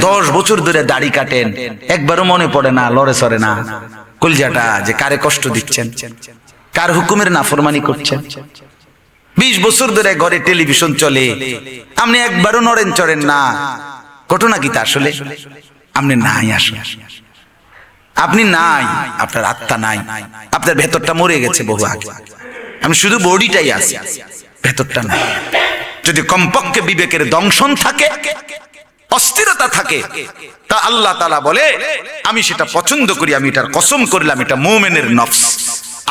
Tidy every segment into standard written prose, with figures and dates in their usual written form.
10 বছর ধরে দাড়ি কাটেন, একবারও মনে পড়ে না, লড়ে সরে না কলজাটা যে কারে কষ্ট দিচ্ছেন, কার হুকুমের নাফরমানি করছেন? 20 বছর ধরে ঘরে টেলিভিশন চলে, আপনি একবারও নড়েন চড়েন না। ঘটনা কি তা? আসলে আপনি নাই, আসলে আপনি নাই, আপনার আত্মা নাই, আপনার ভেতরটা মরে গেছে বহু আগে। আমি শুধু বডিটাই আছে, ভেতরটা নাই। যদি কমপক্ষে বিবেকের দংশন থাকে, অস্থিরতা থাকে, তা আল্লাহ তাআলা বলে আমি সেটা পছন্দ করি, আমি এটার কসম করলাম এটা মুমিনের নফস।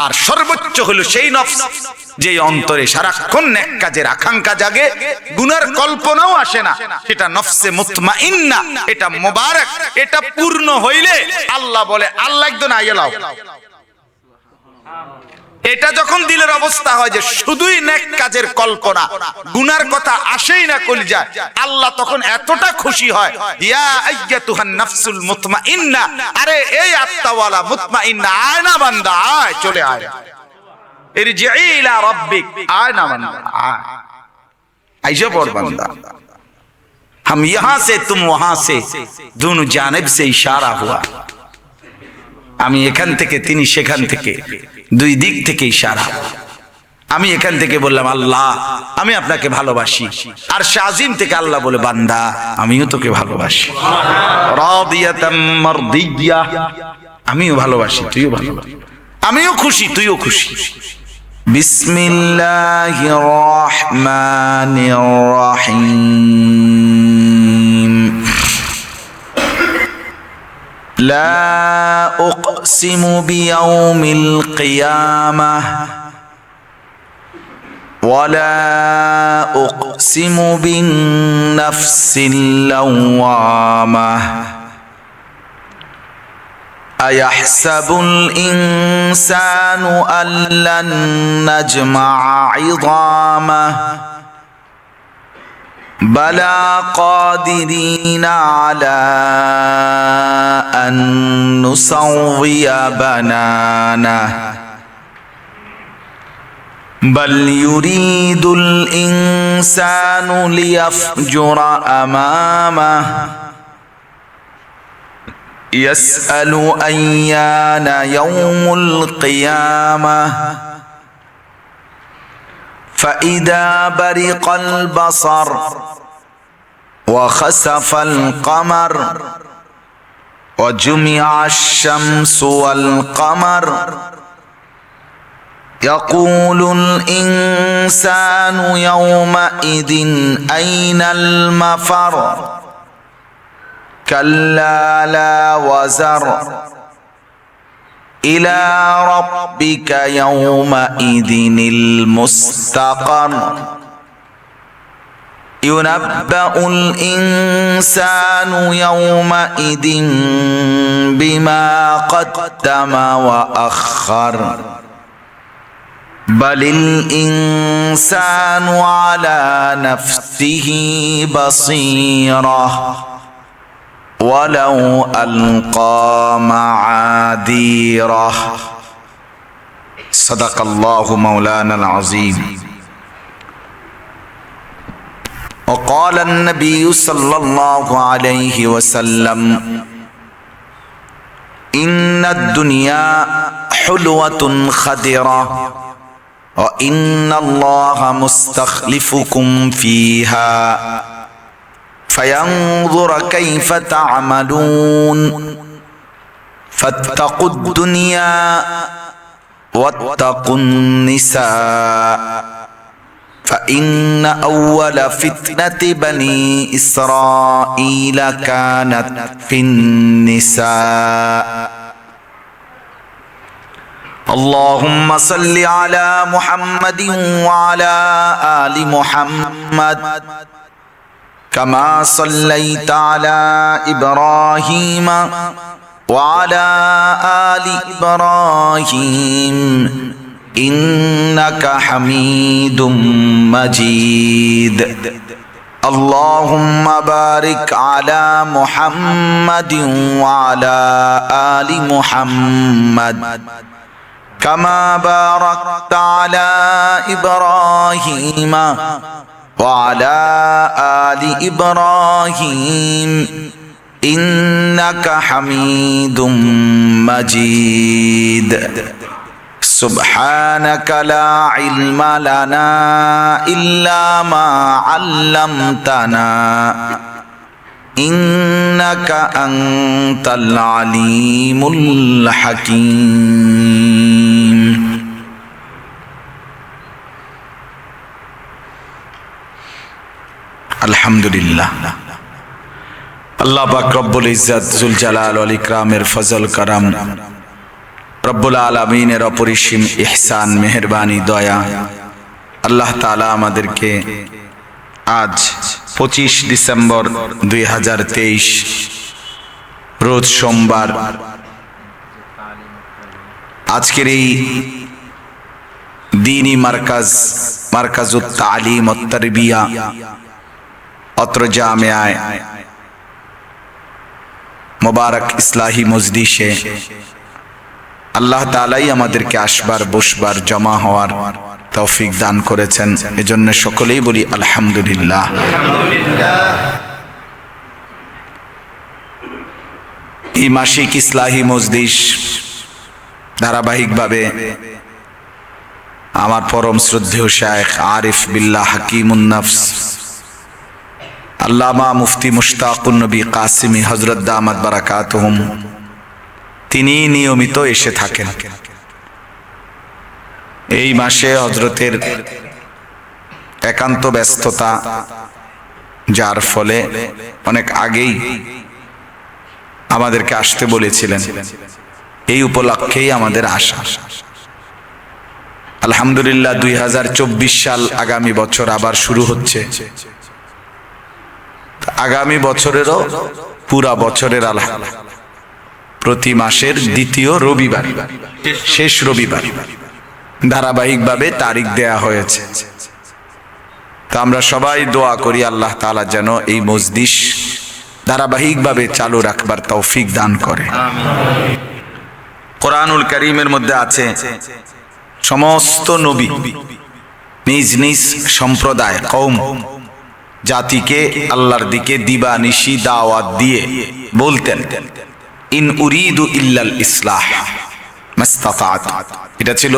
আর সর্বোচ্চ হলো সেই নফস যে অন্তরে সারাক্ষণ নেক কাজের আকাঙ্ক্ষা জাগে, গুনার কল্পনাও আসে না, সেটা নফসে মুতমাইন্না, এটা মোবারক। এটা পূর্ণ হইলে আল্লাহ বলে আল্লাহ একদম আইলাও। এটা যখন দিলের অবস্থা হয় যে শুধুই নেক কাজের কল্পনা, গুনার কথা আসেই না কলিজায়, আল্লাহ তখন এতটা খুশি হয়, ইয়া আইয়াতুহান নাফসুল মুতমাইন্না, আরে এই আত্মাওয়ালা মুতমাইন্না, আয় না বান্দা, আয়, চলে আয়, ইরজিই ইলা রাব্বিক, আয় না বান্দা, আয়, আইজা পড় বান্দা। हम यहां से तुम वहां से दोनों जानिब से इशारा हुआ, আমি এখান থেকে তিনি সেখান থেকে, দুই দিক থেকে ইশারা। আমি এখান থেকে বললাম আল্লাহ আমি আপনাকে ভালোবাসি, আর শাজিম থেকে আল্লাহ বলে বান্দা আমিও তোকে ভালোবাসি, রাদিয়াতাম মারদিয়া, আমিও ভালোবাসি তুইও ভালোবাসি, আমিও খুশি তুইও খুশি। বিসমিল্লাহির রহমানির রহিম। لا أقسم بيوم القيامة ولا أقسم بالنفس اللوامة أيحسب الإنسان أن لن نجمع عظامه بلى قادرين على أن نسوي بنانه بل يريد الإنسان ليفجر أمامه يسأل أيان يوم القيامة فإذا برق البصر وخسف القمر وجمع الشمس والقمر يقول الإنسان يومئذ أين المفر كلا لا وزر إلى ربك يومئذ المستقر ينبأ الإنسان يومئذ بما قدم وأخر بل الإنسان على نفسه بصيرة ولو ألقى معاذيره صدق الله مولانا العظيم وقال النبي صلى الله عليه وسلم إن الدنيا حلوة خضرة وإن الله مستخلفكم فيها فينظر كيف تعملون فاتقوا الدنيا واتقوا النساء فإن أول فتنة بني إسرائيل كانت في النساء اللهم صل على محمد وعلى آل محمد كما صليت على إبراهيم وعلى آل إبراهيم إنك حميد مجيد اللهم بارك على محمد وعلى آل محمد كما باركت على إبراهيم وعلى آل إبراهيم إنك حميد مجيد سبحانك لا علم لنا إلا ما علمتنا إنك أنت العليم الحكيم الحمد لله আল্লাহ পাক রব্বুল ইজ্জত জুল জালাল ওয়াল ইকরামের ফজল করম রব্বুল আলামিনের অপরিসীম ইহসান মেহেরবানি দয়া আল্লাহ তাআলা আমাদেরকে আজ 25 ডিসেম্বর 2023 রোজ সোমবার আজকের এই দ্বীনি মারকাজুত তালিম ওয়াত তারবিয়া অত্র জামিয়ায় মুবারক ইসলাহি মজলিসে আল্লাহ তাআলাই আমাদেরকে আসবার বসবার জমা হওয়ার তৌফিক দান করেছেন, এজন্য সকলেই বলি আলহামদুলিল্লাহ। এই মাসিক ইসলাহি মজলিস ধারাবাহিকভাবে আমার পরম শ্রদ্ধেয় শায়েখ আরিফ বিল্লাহ হাকিমুন নফস আল্লামা মুফতি মুশতাকুন নবী কাসিমি হযরত দামাত বারাকাতুহুম তিনি নিয়মিত এসে থাকেন। এই মাসে হযরতের একান্ত ব্যস্ততা, যার ফলে অনেক আগেই আমাদেরকে আসতে বলেছিলেন, এই উপলক্ষেই আমাদের আসা। আলহামদুলিল্লাহ 2024 সাল আগামী বছর আবার শুরু হচ্ছে। আগামী বছরেরও পুরা বছরের প্রতি মাসের দ্বিতীয় রবিবার, শেষ রবিবার ধারাবাহিকভাবে তারিখ দেয়া হয়েছে। তো আমরা সবাই দোয়া করি আল্লাহ তাআলা যেন এই মজলিস ধারাবাহিকভাবে চালু রাখবার তৌফিক দান করে। কোরআনুল কারীমের মধ্যে আছে সমস্ত নবী নিজ নিজ সম্প্রদায় কওম জাতিকে আল্লাহর দিকে দিবানিশি দাওয়াত দিয়ে বলতেন, ইন উরিদু ইল্লাল ইসলাহ মাস্তাতাত। এটা ছিল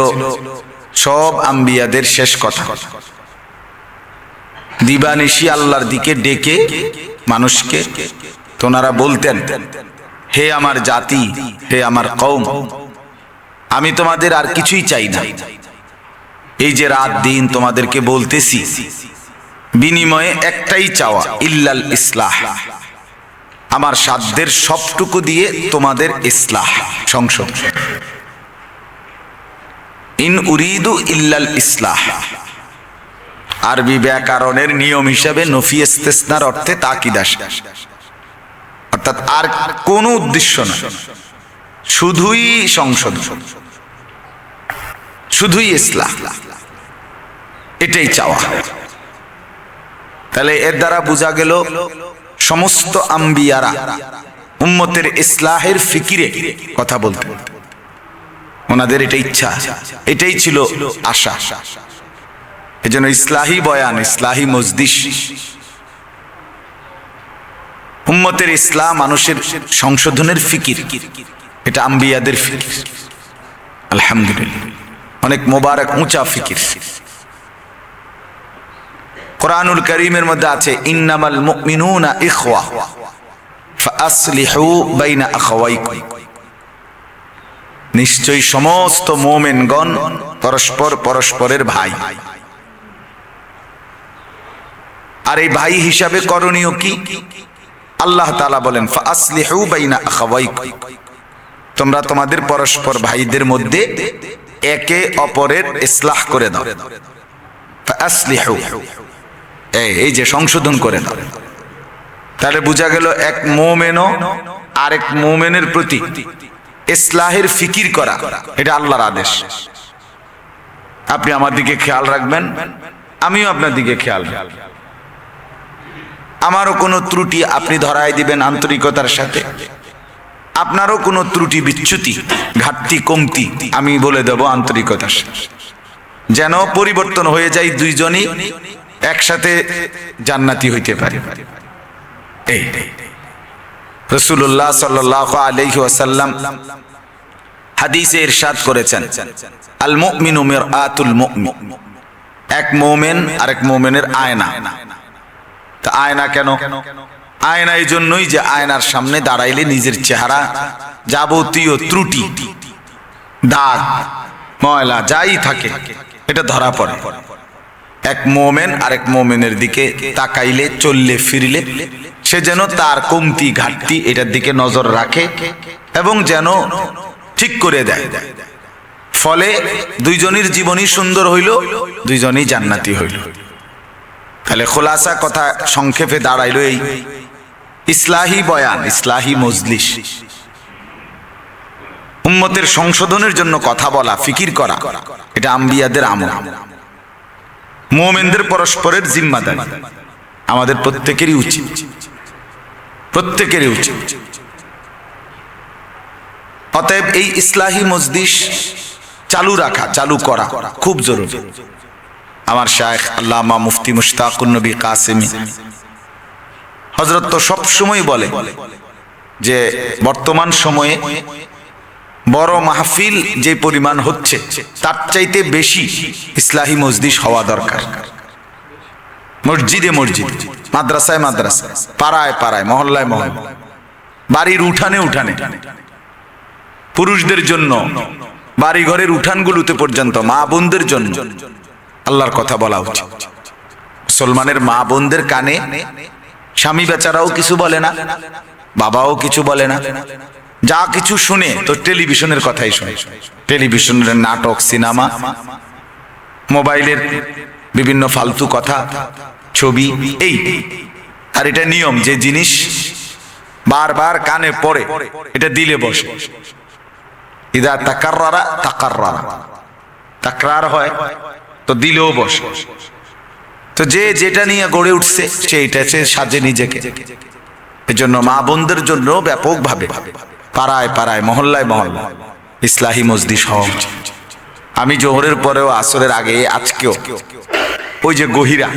সব আম্বিয়াদের শেষ কথা। দিবানিশি আল্লাহর দিকে ডেকে মানুষকে তোনারা বলতেন, হে আমার জাতি, হে আমার কওম, আমি তোমাদের আর কিছুই চাই না। এই যে রাত দিন তোমাদেরকে বলতেছি, বিনিময়ে একটাই চাওয়া, ইল্লাল ইসলাহ, আমার সাধ্যের সবটুকু দিয়ে তোমাদের ইসলাহ, সংশোধন। ইন উরিদু ইল্লাল ইসলাহ আরবি ব্যাকরণের নিয়ম হিসাবে নফি ইস্তিসনার অর্থে তাকিদ আসে, অর্থাৎ আর কোনো উদ্দেশ্য না, শুধুই সংশোধন, শুধুই ইসলাহ, এটাই চাওয়া। তাহলে এর দ্বারা বোঝা গেল সমস্ত আম্বিয়ারা উম্মতের ইসলাহের ফিকিরে কথা বলতেন, ওনাদের এটা ইচ্ছা, এটাই ছিল আশা। এজন্য ইসলাহি বয়ান, ইসলাহি মজলিস, উম্মতের ইসলাম, মানুষের সংশোধনের ফিকির, এটা আম্বিয়াদের ফিকির। আলহামদুলিল্লাহ, অনেক মোবারক উঁচা ফিকির। কোরআনুল কারীমের মধ্যে আছে, ইন্নামাল মুমিনুনা ইখওয়া ফাআসলিহু বাইনা আখাওয়াইকুম। নিশ্চয়ই সমস্ত মুমিনগণ পরস্পর পরস্পরের ভাই। আর এই ভাই হিসাবে করণীয় কি? আল্লাহ তাআলা বলেন, ফাআসলিহু বাইনা আখাওয়াইকুম, তোমরা তোমাদের পরস্পর ভাইদের মধ্যে একে অপরের ইসলাহ করে দাও। ফাআসলিহু, এই যে সংশোধন করে দাও। তাহলে বোঝা গেল এক মুমিনও আরেক মুমিনের প্রতি ইসলাহের ফিকির করা, এটা আল্লাহর আদেশ। আপনি আমার দিকে খেয়াল রাখবেন, আমিও আপনার দিকে খেয়াল রাখব। আমারও কোনো ত্রুটি আপনি ধরায় দিবেন আন্তরিকতার সাথে, আপনারও কোনো ত্রুটি বিচ্যুতি ঘাটতি কমতি আমি বলে দেব আন্তরিকতার সাথে, যেন পরিবর্তন হয়ে যায়, দুইজনই একসাথে জান্নাতি হইতে পারে। এই রাসূলুল্লাহ সাল্লাল্লাহু আলাইহি ওয়াসাল্লাম হাদিসে ইরশাদ করেছেন, আল মুমিনু মিরআতুল মুমিন, এক মুমিন আরেক মুমিনের আয়না। তা আয়না কেন? আয়না এই জন্যই যে আয়নার সামনে দাঁড়াইলে নিজের চেহারা যাবতীয় ত্রুটি, দাগ, ময়লা যাই থাকে এটা ধরা পড়ে। এক মুমিন আরেক মুমিনের দিকে তাকাইলে, চললে ফিরলে সে যেন তার কমতি ঘাটতি এটার দিকে নজর রাখে এবং যেন ঠিক করে দেয়। ফলে দুইজনের জীবনই সুন্দর হইল, দুইজনই জান্নাতি হইল। তাহলে খোলাসা কথা সংক্ষেপে দাঁড়াইল এই ইসলাহি বয়ান, ইসলাহি মজলিস, উম্মতের সংশোধনের জন্য কথা বলা, ফিকির করা, এটা আম্বিয়াদের আমল। মুমিনদের পরস্পরের জিম্মাদারি আমাদের প্রত্যেকেরই উচিত, প্রত্যেকেরই উচিত। অতএব এই ইসলাহি মজলিস চালু রাখা, চালু করা খুব জরুরি। আমার শায়েখ আল্লামা মুফতি মুশতাকুন নবী কাসেমি হযরত তো সবসময় বলে যে বর্তমান সময়ে বড় মাহফিল যে পরিমাণ হচ্ছে তার চাইতে বেশি ইসলাহি মজলিস হওয়া দরকার। মসজিদে মসজিদ, মাদ্রাসায় মাদ্রাসায়, পাড়ায় পাড়ায়, মহল্লায় মহল্লায়, বাড়ির উঠানে উঠানে, পুরুষদের জন্য বাড়ি ঘরের উঠানগুলোতে পর্যন্ত মা বোনদের জন্য আল্লাহর কথা বলা উচিত। মুসলমানের মা বোনদের কানে স্বামী বেচারাও কিছু বলে না, বাবাও কিছু বলে না, যা কিছু শুনে তো টেলিভিশনের কথাই শুনে। টেলিভিশনের নাটক, সিনেমা, মোবাইলের বিভিন্ন ফালতু কথা, ছবি, এই। আর এটা নিয়ম, যে জিনিস বারবার কানে পড়ে এটা দিলে বসে। ইদা তাকাররারা তাকাররারা, তাকরার হয় তো দিলেও বসে। তো যে যেটা নিয়ে গড়ে উঠছে সেইটা সে সাজে নিজেকে। এজন্য মা বোনদের জন্য ব্যাপকভাবে পাড়ায় পাড়ায়, মহল্লায় মহল্লায় ইসলাহি মজলিস হওয়া উচিত। আমি জোহরের পরেও, আসরের আগে, আজকেও ওই যে গহিরা,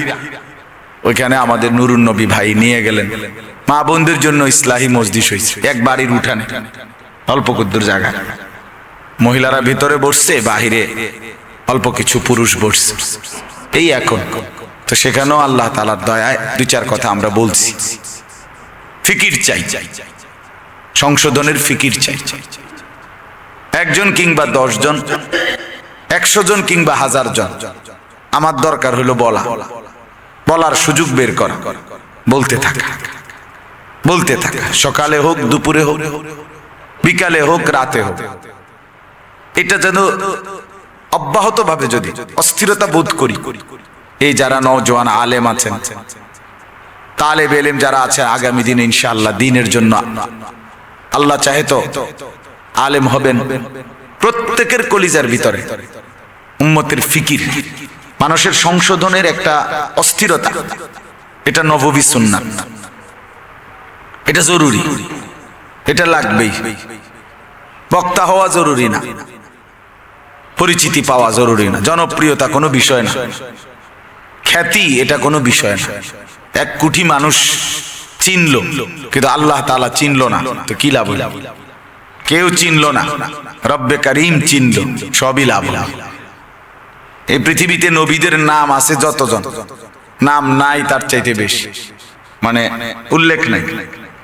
ওইখানে আমাদের নুরুন নবী ভাই নিয়ে গেলেন, মা বোনদের জন্য ইসলাহি মজলিস হয়েছে। এক বাড়ির উঠানে অল্প কুদ্দুর জায়গা, মহিলারা ভিতরে বসছে, বাহিরে অল্প কিছু পুরুষ বসছে। এই এখন তো সেখানেও আল্লাহ তাআলার দয়ায় দুই চার কথা আমরা বলছি। ফিকির চাই, সংশোধনের ফিকির চাই। একজন কিংবা 10 জন, 100 জন কিংবা 1000 জন, আমার দরকার হলো বলার সুযোগ বের করা, বলতে থাকা, বলতে থাকা। সকালে হোক, দুপুরে হোক, বিকালে হোক, রাতে হোক, এটা যেন অব্যাহত ভাবে, যদি অস্থিরতা বোধ করি, এই যারা নওজোয়ান আলেম আছেন, তালেব ইলম যারা আছে, আগামী দিনে ইনশাআল্লাহ দ্বীনের জন্য আল্লাহ চাহে তো আলেম হবেন, প্রত্যেকের কলিজার ভিতরে উম্মতের ফিকির, মানুষের সংশোধনের একটা অস্থিরতা, এটা নববী সুন্নাত, এটা জরুরি, এটা লাগবেই। বক্তা হওয়া জরুরি না, পরিচিতি পাওয়া জরুরি না, জনপ্রিয়তা কোনো বিষয় না, খ্যাতি এটা কোনো বিষয় না। 1 কোটি মানুষ চিনল কিন্তু আল্লাহ তাআলা চিনল না, তো কি লাভ হলো? কেউ চিনল না, রব্বে কারীম চিনল, সবই লাভ। এই পৃথিবীতে নবীদের নাম আছে যতজন, নাম নাই তার চাইতে বেশি, মানে উল্লেখ নাই।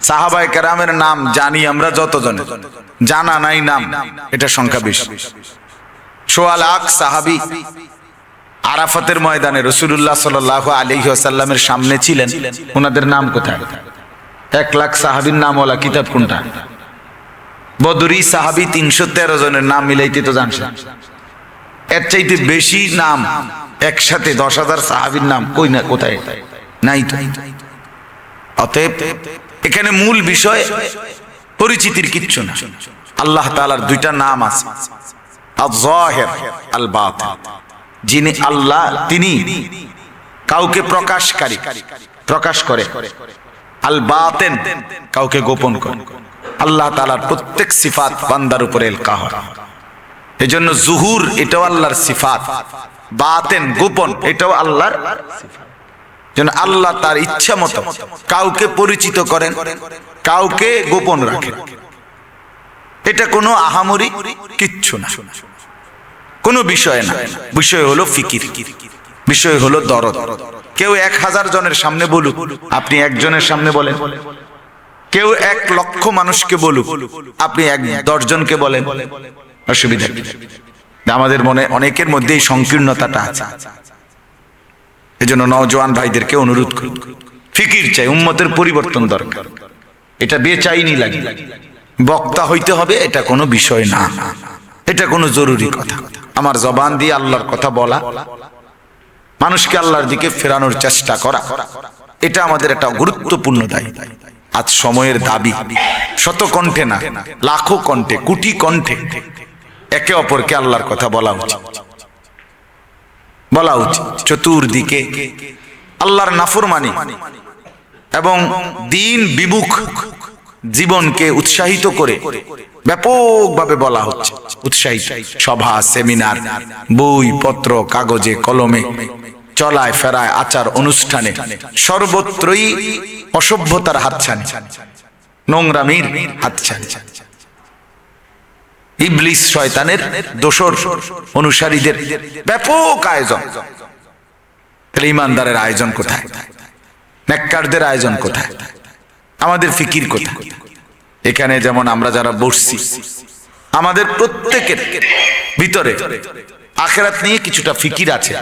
সাহাবায়ে কেরামের নাম জানি আমরা যতজন, জানা নাই নাম এটা সংখ্যা বেশি। 1.25 লাখ সাহাবী আরাফাতের ময়দানে রাসূলুল্লাহ সাল্লাল্লাহু আলাইহি ওয়াসাল্লামের সামনে ছিলেন, ওনাদের নাম কোথায়? 1 লাখ সাহাবীর নামওয়ালা কিতাব কোনটা? বদরি সাহাবী 313 জনের নাম মিলাইতে তো জানছেন, এর চাইতে বেশি নাম একসাথে 10,000 সাহাবীর নাম কই না, কোথায়? নাই তো। অতএব এখানে মূল বিষয় পরিচিতির কিচ্ছু না। আল্লাহ তাআলার 2টা নাম আছে, আয-যাহির, আল-বাতিন। যিনি আল্লাহ, তিনি কাউকে প্রকাশকারী, প্রকাশ করে, আল-বাতিন কাউকে গোপন করে। আল্লাহ তাআলার প্রত্যেক সিফাত বান্দার উপরে এলকা হয়। এজন্য জুহুর এটাও আল্লাহর সিফাত, বাতিন গোপন এটাও আল্লাহর সিফাত। যেন আল্লাহ তার ইচ্ছা মতো কাউকে পরিচিত করেন, কাউকে গোপন রাখেন। এটা কোনো আহামরি কিচ্ছু না, কোনো বিষয় না। বিষয় হলো ফিকির, বিষয় হলো দরদ। কেউ 1000 জনের সামনে বলুক, আপনি একজনের সামনে বলেন। কেউ 1 লক্ষ মানুষকে বলুক, আপনি 10 জনকে বলেন, অসুবিধা কি? আমাদের মনে অনেকের মধ্যে এই সংকীর্ণতাটা আছে। এজন্য নওজোয়ান ভাইদেরকে অনুরোধ করি, ফিকির চাই, উম্মতের পরিবর্তন দরকার। এটা বেচাইনি লাগে, বক্তা হইতে হবে এটা কোনো বিষয় না, এটা কোনো জরুরি কথা। আমার জবান দিয়ে আল্লাহর কথা বলা, মানুষকে আল্লাহর দিকে ফেরানোর চেষ্টা করা, এটা আমাদের একটা গুরুত্বপূর্ণ দায়িত্ব। আজ সময়ের দাবি, শত কণ্ঠে না, লাখো কণ্ঠে, কোটি কণ্ঠে একে অপরকে আল্লাহর কথা বলা উচিত, বলা উচিত। চতুর্দিকে আল্লাহর নাফরমানি এবং দিন বিমুখ জীবনকে উৎসাহিত করে ব্যাপকভাবে বলা হচ্ছে, উৎসাহিত সভা, সেমিনার, বই পত্র, কাগজে কলমে, চলায় ফেরায়, আচার অনুষ্ঠানে সর্বত্রই অসভ্যতার হাতছানি, নোংরামির হাতছানি। ইবলিস শয়তানের দোসর অনুসারীদের ব্যাপক আয়োজন। তাহলে ইমানদারের আয়োজন কোথায়? নেককারদের আয়োজন কোথায়? আমাদের ফিকির কোথায়? এখানে যেমন আমরা যারা বসছি, আমাদের প্রত্যেকের ভিতরে আখিরাত নিয়ে কিছুটা ফিকির আছে,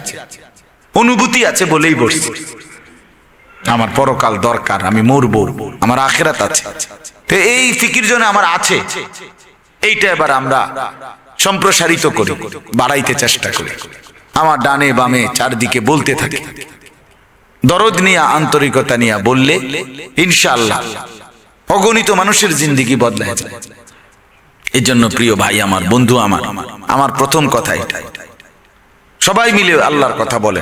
অনুভূতি আছে বলেই বসছি। আমার পরকাল দরকার, আমি মরবো, আমার আখিরাত আছে। তো এই ফিকির জন্য আমার আছে, এইটা এবার আমরা সম্প্রসারিত করি, বাড়াইতে চেষ্টা করি। আমার ডানে বামে চারদিকে বলতে থাকি, দরদ নিয়ে, আন্তরিকতা নিয়ে বললে ইনশাআল্লাহ অগণিত মানুষের জিন্দেগি বদলায় যায়। এই জন্য প্রিয় ভাই আমার, বন্ধু আমার, আমার প্রথম কথা এটা, সবাই মিলে আল্লাহর কথা বলে,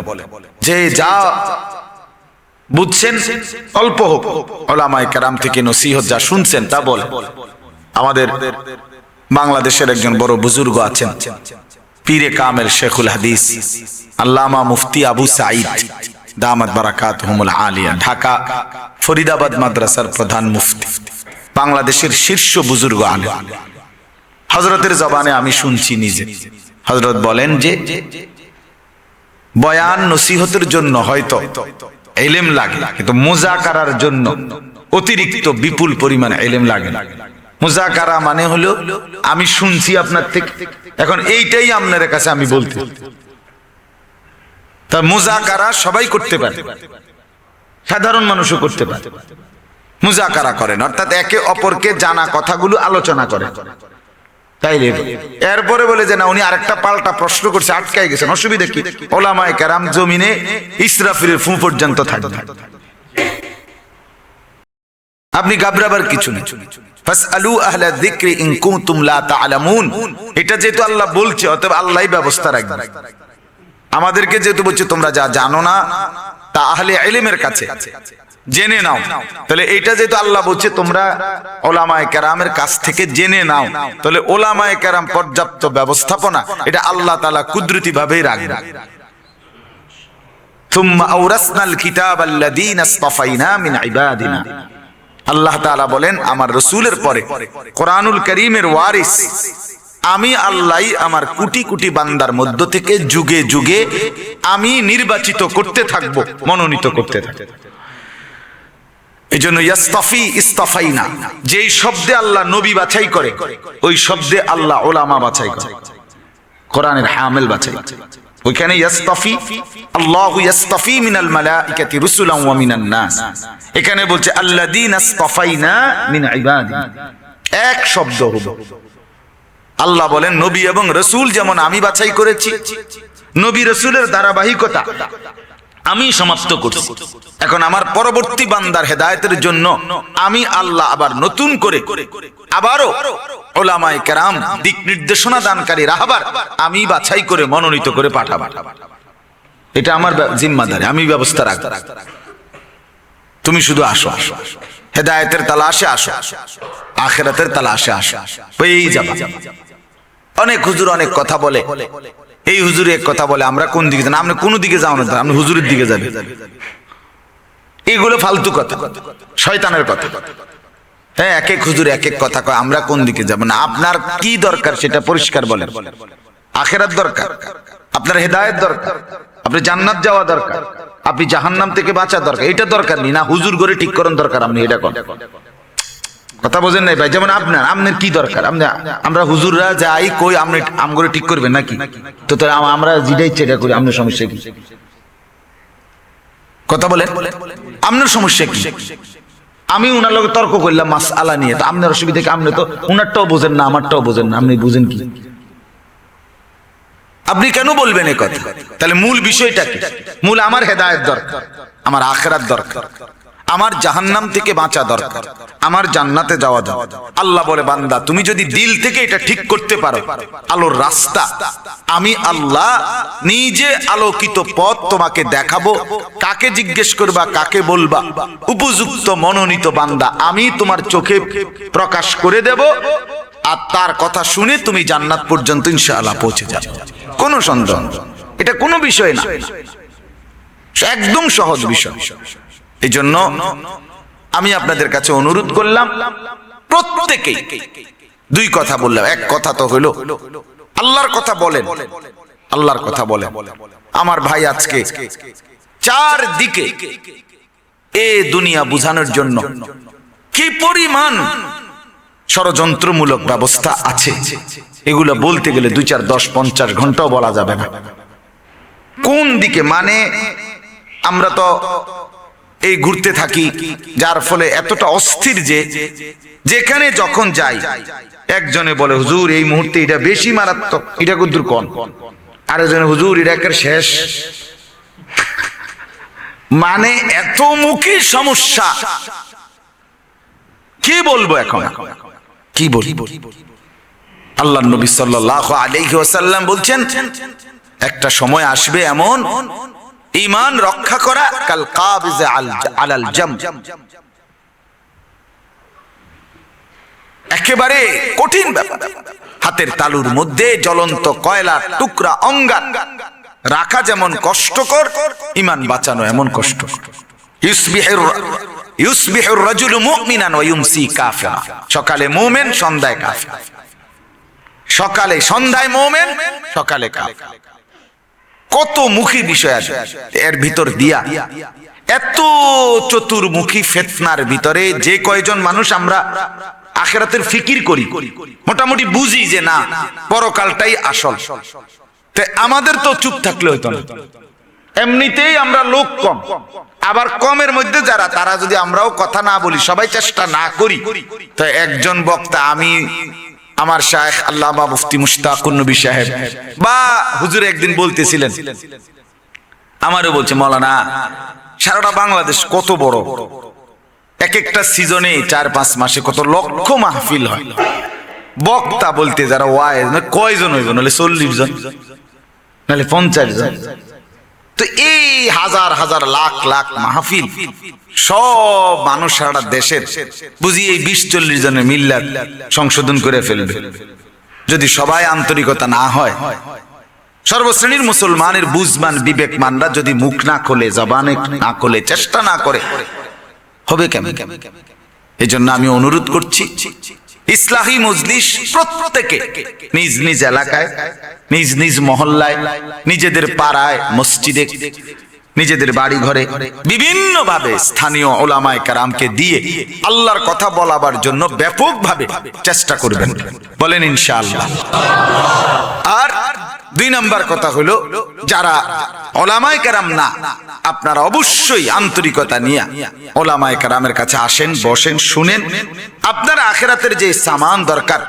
যে যা বুঝছেন অল্প হোক, ওলামায়ে কেরাম থেকে নসিহত যা শুনছেন তা বলে। আমাদের বাংলাদেশের একজন বড় বুজুর্গ আছেন, পীরে কামেল শেখুল হাদিস আল্লামা মুফতি আবু সাঈদ দামাত বারাকাতুহুমুল আলিয়া, ঢাকা ফরিদাবাদ মাদ্রাসার প্রধান মুফতি, বাংলাদেশের শীর্ষ বুজুর্গ আলেম। হযরতের জবানে আমি শুনছি নিজে, হযরত বলেন যে বয়ান নসিহতের জন্য হয়তো ইলম লাগে, কিন্তু মুযাকারার জন্য অতিরিক্ত বিপুল পরিমাণ ইলম লাগে। মুযাকারা মানে হলো আমি শুনছি আপনার থেকে, এখন এইটাই আপনার কাছে আমি বলতে। তা মুযাকারা সবাই করতে পারে, সাধারণ মানুষও করতে পারে। মুযাকারা করেন অর্থাৎ একে অপরকে জানা কথাগুলো আলোচনা করেন। তাইলে এরপরে বলে যে না, উনি আরেকটা পাল্টা প্রশ্ন করছে, আটকায় গেছেন, অসুবিধা কি? ওলামায়ে কেরাম জমিনে ইসরাফিলের ফু পর্যন্ত থাকবে, আপনি ঘাবড়াবার কিছু নেই। ফাসআলু আহলা যিকরি ইন কুনতুম লা তা'লামুন, এটা যেহেতু আল্লাহ বলছে, অতএব আল্লাহই ব্যবস্থা রাখবেন। আমাদেরকে যেহেতু বলছে তোমরা যা জানো না তা আহলে ইলমের কাছে জেনে নাও, তাহলে এটা যেহেতু আল্লাহ বলছে তোমরা ওলামায়ে কেরামের কাছ থেকে জেনে নাও, তাহলে ওলামায়ে কেরাম পর্যাপ্ত ব্যবস্থাপনা এটা আল্লাহ তাআলা কুদরতি ভাবেই রাখবেন। সুম্মা আওরাসনাল কিতাবাল্লাযীনা ইসতাফাইনা মিন ইবাদিনা, আল্লাহ তাআলা বলেন আমার রাসূলের পরে কোরআনুল কারীমের ওয়ারিস আমি আল্লাহই আমার কোটি কোটি বান্দার মধ্য থেকে যুগে যুগে আমি নির্বাচিত করতে থাকব, মনোনীত করতে থাকব। এজন্য ইয়াস্তাফি ইস্তাফাইনা, যেই শব্দে আল্লাহ নবী বাছাই করে ওই শব্দে আল্লাহ উলামা বাছাই করে, কোরআনের হামিল বাছাই। ওইখানে ইয়াস্তাফি, আল্লাহু ইয়াস্তাফি মিনাল মালাইকাতি রুসুলান ওয়া মিনান নাস, এখানে বলছে আল্লাযীনা ইসতাফাইনা মিন ইবাদিনা, এক শব্দ হলো। আল্লাহ বলেন নবী এবং রাসূল যেমন আমি বাছাই করেছি, নবী রাসূলের ধারাবাহিকতা আমি সমাপ্ত করছি। এখন আমার পরবর্তী বান্দার হেদায়েতের জন্য আমি আল্লাহ আবার নতুন করে আবারও উলামায়ে কেরাম দিক নির্দেশনা দানকারী রাহবার আমি বাছাই করে মনোনীত করে পাঠাবো। এটা আমার জিম্মাদারি, আমি ব্যবস্থা রাখব। তুমি শুধু আসো, হেদায়েতের তালাশে আসো, আখিরাতের তালাশে আসো, পেয়েই যাবা। অনেক হুজুর অনেক কথা বলে, এই হুজুর এক কথা বলে, আমরা কোন দিকে যান? আপনি কোন দিকে যাও না, আপনি হুজুরের দিকে যাবেন। এগুলো ফালতু কথা, শয়তানের কথা। হ্যাঁ, এক এক হুজুর এক এক কথা কয়, আমরা কোন দিকে যাব না। আপনার কি দরকার সেটা পরিষ্কার বলেন। আখিরাত দরকার, আপনার হেদায়েত দরকার, আপনি জান্নাত যাওয়া দরকার, আপনি জাহান্নাম থেকে বাঁচা দরকার, এটা দরকার নেই না হুজুর করে ঠিক করেন দরকার। আপনি এটা করেন, কথা বোঝেন নাই ভাই? যেমন আপনার কি দরকার? আমরা হুজুররা যাই কই আপনি আমগরে ঠিক করবেন নাকি? তো আমরা যেটা ইচ্ছে এটা করি, আপনার সমস্যা কি? কথা বলেন, আপনার সমস্যা কি? আমি উনার লগে তর্ক করলাম মাসআলা নিয়ে, তো আপনার অসুবিধা কি? আপনি তো উনারটাও বোঝেন না, আমারটাও বোঝেন না, আপনি বুঝেন কি? আপনি কেন বলবেন এই কথা? তাহলে মূল বিষয়টা কি? মূল আমার হেদায়েত দরকার, আমার আখিরাত দরকার, আমার জাহান্নাম থেকে বাঁচা দরকার, আমার জান্নাতে যাওয়া দরকার। আল্লাহ বলে, বান্দা তুমি যদি দিল থেকে এটা ঠিক করতে পারো, আলোর রাস্তা আমি আল্লাহ নিজে আলোকিত পথ তোমাকে দেখাবো। কাকে জিজ্ঞেস করবা, কাকে বলবা, উপযুক্ত মনোনীত বান্দা আমি তোমার চোখে প্রকাশ করে দেব, আর তার কথা শুনে তুমি জান্নাত পর্যন্ত ইনশাআল্লাহ পৌঁছে যাবে। কোনো সন্দেহ, এটা কোনো বিষয় না, একদম সহজ বিষয়। এই জন্য আমি আপনাদের কাছে অনুরোধ করলাম, প্রত্যেকেই দুই কথা বললাম। এক কথা তো হইল আল্লাহর কথা বলেন, আল্লাহর কথা বলেন। আমার ভাই আজকে চারদিকে এ দুনিয়া বুঝানোর জন্য কি পরিমাণ ষড়যন্ত্রমূলক ব্যবস্থা আছে, এগুলো বলতে গেলে 2, 4, 10, 50 ঘন্টাও বলা যাবে না। কোন দিকে মানে আমরা তো এই ঘুরতে থাকি, যার ফলে এতটা অস্থির যে যেখানে যখন যাই একজনে বলে হুজুর এই মুহূর্তে এটা বেশি মারাত্মক, এটা কদ্দুর কোন, আরেকজনে হুজুর এটা একের শেষ। মানে এত মুখী সমস্যা, কি বলবো এখন, কি বলবো? আল্লাহর নবী সাল্লাল্লাহু আলাইহি ওয়াসাল্লাম বলছেন, একটা সময় আসবে এমন ঈমান রক্ষা করা কাল কাবিজ আলাল জাম, একেবারে কঠিন ব্যাপার। হাতের তালুর মধ্যে জ্বলন্ত কয়লার টুকরা অঙ্গার রাখা যেমন কষ্টকর, ঈমান বাঁচানো এমন কষ্ট। ইউসবিহুর রাজুলু মুমিনান ওয়া ইউমসি কাফিরা, সকালে মুমিন সন্ধ্যায় কাফির, সকালে সন্ধ্যায় মুমিন সকালে কাফির। কত মুখী বিষয় আছে এর ভিতর দিয়া। এত চতুর্মুখী ফিতনার ভিতরে যে কয়জন মানুষ আমরা আখিরাতের ফিকির করি, মোটামুটি বুঝি যে না পরকালটাই আসল, তে আমাদের তো চুপ থাকলে হইতো না। এমনিতেই আমরা লোক কম, আবার কমের মধ্যে যারা, তারা যদি আমরাও কথা না বলি, সবাই চেষ্টা না করি, তো একজন বক্তা, আমি আমার শায়েখ আল্লামা মুফতি মুশতাকুন নবী সাহেব বা হুজুর একদিন বলতেছিলেন, আমারও বলছে মাওলানা সারাটা বাংলাদেশ কত বড়, এক একটা সিজনে 4-5 মাসে কত লক্ষ মাহফিল হয়, বক্তা বলতে যারা ওয়াইজ কয়জন হইব, নাহলে 40 জন, নাহলে 50 জন। তো এই হাজার হাজার লাখ লাখ মাহফিল, সব মানুষ সারা দেশের বুঝি এই 20-40 জনের মিল্লাত সংশোধন করে ফেলবে যদি সবাই আন্তরিকতা না হয়। সর্বশ্রেণীর মুসলমানের বুঝমান বিবেকমানরা যদি মুখ না খোলে, জবানে না খোলে, চেষ্টা না করে, হবে কেমন? এই জন্য আমি অনুরোধ করছি, ইসলাহি মজলিস প্রত্যেকে নিজ নিজ এলাকায়, নিজ নিজ মহল্লায়, নিজেদের পাড়ায়, মসজিদে, নিজেদের বাড়ি ঘরে বিভিন্ন ভাবে স্থানীয় উলামায়ে কেরামকে দিয়ে আল্লাহর কথা বলাবার জন্য ব্যাপকভাবে চেষ্টা করবেন, বলেন ইনশাআল্লাহ। আর 2 নম্বর কথা হলো, যারা উলামায়ে কেরাম না, আপনারা অবশ্যই আন্তরিকতা নিয়ে উলামায়ে কেরামের কাছে আসেন, বসেন, শুনেন। আপনার আখিরাতের যে সামান দরকার,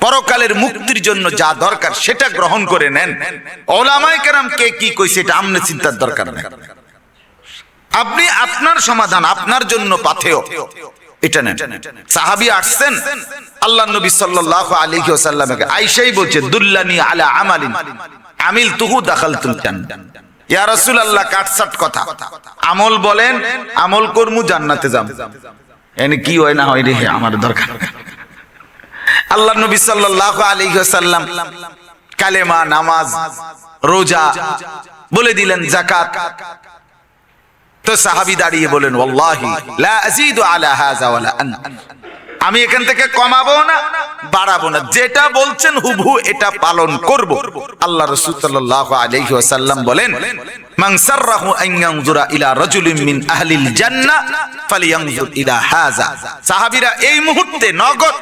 পরকালের মুক্তির জন্য যা দরকার, সেটা গ্রহণ করে নেন। উলামায়ে কেরাম কে কি কইছে এটা আমনে চিন্তার দরকার নেই। আপনি আপনার সমাধান, আপনার জন্য পাথেয়, এটা নেন। সাহাবী আসছেন আল্লাহর নবী সাল্লাল্লাহু আলাইহি ওয়াসাল্লামকে, আয়েশাই বলছে, দুল্লানি আলা আমালিন আমিলতুহু দাখালতুল জান্নাহ। ইয়া রাসূলুল্লাহ, কাটছাট কথা, আমল বলেন, আমল করমু, জান্নাতে যাব। এনে কি হয় না হয় রে, আমার দরকার। আল্লাহর নবী সাল্লাল্লাহু আলাইহি ওয়াসাল্লাম কালেমা, নামাজ, রোজা বলে দিলেন, যাকাত, তো সাহাবী দাঁড়িয়ে বলেন, ওয়াল্লাহি লা আযীদু আলা হাযা ওয়ালা আন, আমি এখান থেকে কমাবো না বাড়াবো না, যেটা বলছেন হুবহু এটা পালন করব। আল্লাহ রাসূল সাল্লাল্লাহু আলাইহি ওয়াসাল্লাম বলেন, মান সাররাহু আন ইয়ানজুরা ইলা রাজুলিন মিন আহলিল জান্নাহ ফালিয়ানজুর ইলা হাযা। সাহাবীরা এই মুহূর্তে নগদ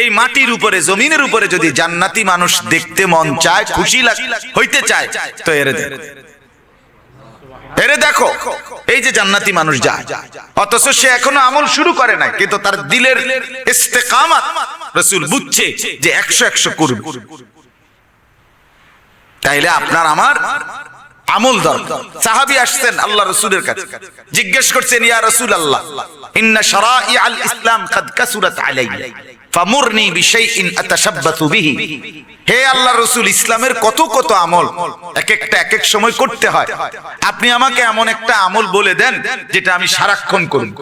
এই মাটির উপরে, জমিনের উপরে যদি জান্নাতি মানুষ দেখতে মন চায়, খুশি হইতে চায়, তো এরে দেখো, এই যে জান্নাতি মানুষ যায়, অথচ সে এখনো আমল শুরু করে নাই, কিন্তু তার দিলের ইস্তেকামাত রাসূল বুঝছে যে 100 করবে। তাইলে আপনার আমার আমল দরকার। সাহাবী আসছেন আল্লাহ রাসূলের কাছে, জিজ্ঞেস করছেন, ইয়া রাসূলুল্লাহ, ইন্না শারাইআল ইসলাম কাদ কাসুরাত আলাইয়া ফামুরনি বিশাইইন আতাশাব্বাতু বিহি। হে আল্লাহ রাসূল, ইসলামের কত কত আমল এক একটা এক এক সময় করতে হয়, আপনি আমাকে এমন একটা আমল বলে দেন যেটা আমি সারাক্ষণ করব।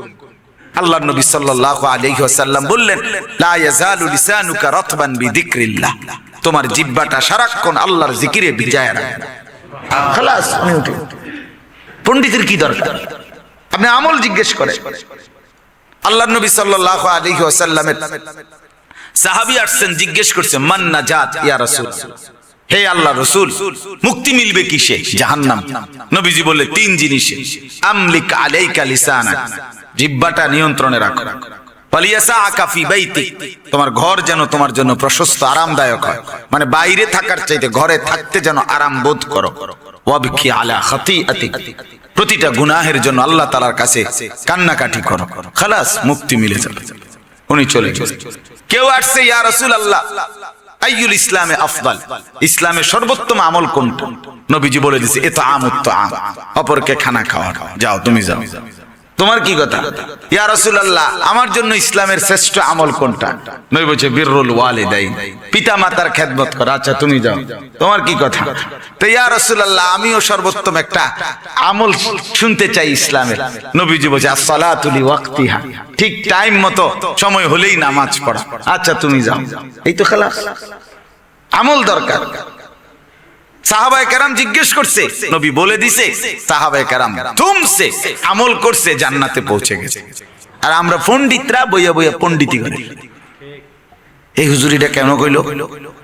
আল্লাহর নবী সাল্লাল্লাহু আলাইহি ওয়াসাল্লাম বললেন, লা ইয়াজালু লিসানুকা রাতবান বিযিকরিল্লাহ, তোমার জিহ্বাটা সারাক্ষণ আল্লাহর জিকিরে ভিজায়া রাখবে। খালাস, আমি উঠি। পণ্ডিতের কি দরকার? আপনি আমল জিজ্ঞেস করেন। আল্লাহর নবী সাল্লাল্লাহু আলাইহি ওয়াসাল্লামের সাহাবী আসছেন, জিজ্ঞেস করছে, মান নাজাত ইয়া রাসূল, হে আল্লাহর রাসূল, মুক্তি মিলবে কিসে? জাহান্নাম। নবীজি বলে, 3 জিনিসে। আমলিক আলাইকা লিসানাক, জিহ্বাটা নিয়ন্ত্রণে রাখো। ফালিয়াসাআকা ফি বাইতিক, তোমার ঘর যেন তোমার জন্য প্রশস্ত আরামদায়ক হয়, মানে বাইরে থাকার চাইতে ঘরে থাকতে যেন আরাম বোধ করো। ওয়াবকি আলা খাতিআতিক, প্রতিটা গুনাহের জন্য আল্লাহ তাআলার কাছে কান্নাকাটি করো। খালাস, মুক্তি মিলে যাবে। উনি চলে গেলেন। কেউ আসছে, ইয়া রাসূলুল্লাহ, আইয়ুল ইসলামে আফদাল, ইসলামের সর্বোত্তম আমল কোনটা? নবীজি বলে দিয়েছে, ইতআমুত তাআম, অপরকে খানা খাওয়া। যাও, তুমি যাও। তোমার কি কথা? ইয়া রাসূলুল্লাহ, আমার জন্য ইসলামের শ্রেষ্ঠ আমল কোনটা? নবী বলেছে, বিররুল ওয়ালিদাইন, পিতা মাতার খেদমত করা। আচ্ছা, তুমি যাও। তোমার কি কথা? তো ইয়া রাসূলুল্লাহ, আমিও সর্বোত্তম একটা আমল শুনতে চাই ইসলামের। নবীজি বলেছে, as-সালাতু লিওয়াক্তিহা, ঠিক টাইম মতো সময় হলেই নামাজ পড়া। আচ্ছা, তুমি যাও। এই তো খালাস, আমল দরকার। সাহাবায়ে কেরাম জিজ্ঞেস করছে, নবী বলে দিছে, সাহাবায়ে কেরাম তুমসে আমল করছে, জান্নাতে পৌঁছে গেছে। আর আমরা পণ্ডিতরা বইয়া বইয়া পণ্ডিতি করি। এই হুজুর এটা কেন কইলো,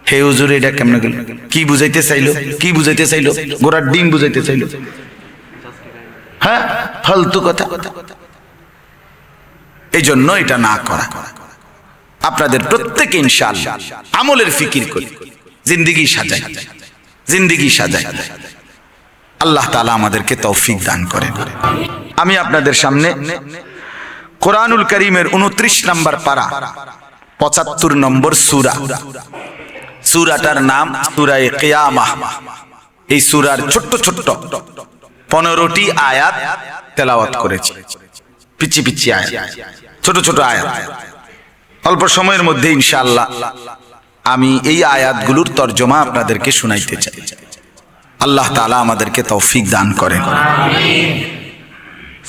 হে হুজুর এটা কেমনে কইলো, কি বুঝাইতে চাইলো, কি বুঝাইতে চাইলো, গোড়ার ডিম বুঝাইতে চাইলো। হ্যাঁ, ফালতু কথা। এই জন্য এটা না করা। আপনাদের প্রত্যেকে ইনশাআল্লাহ আমলের ফিকির করি, জিন্দেগি সাজাই, জিন্দেগি সাজাই। আল্লাহ তাআলা আমাদেরকে তৌফিক দান করেন। আমি আপনাদের সামনে কোরআনুল কারীমের 29 নম্বর পারা 75 নম্বর সূরা, সূরাটার নাম সূরায়ে কিয়ামাহ। এই সূরার ছোট্ট ছোট্ট 15টি আয়াত তেলাওয়াত করেছি, পিচ্ছি পিচ্ছি আয়াত, ছোট ছোট আয়াত। অল্প সময়ের মধ্যে ইনশাআল্লাহ আমি এই আয়াতগুলোর তরজমা আপনাদেরকে শুনাইতে চাই। আল্লাহ তাআলা আমাদেরকে তৌফিক দান করেন।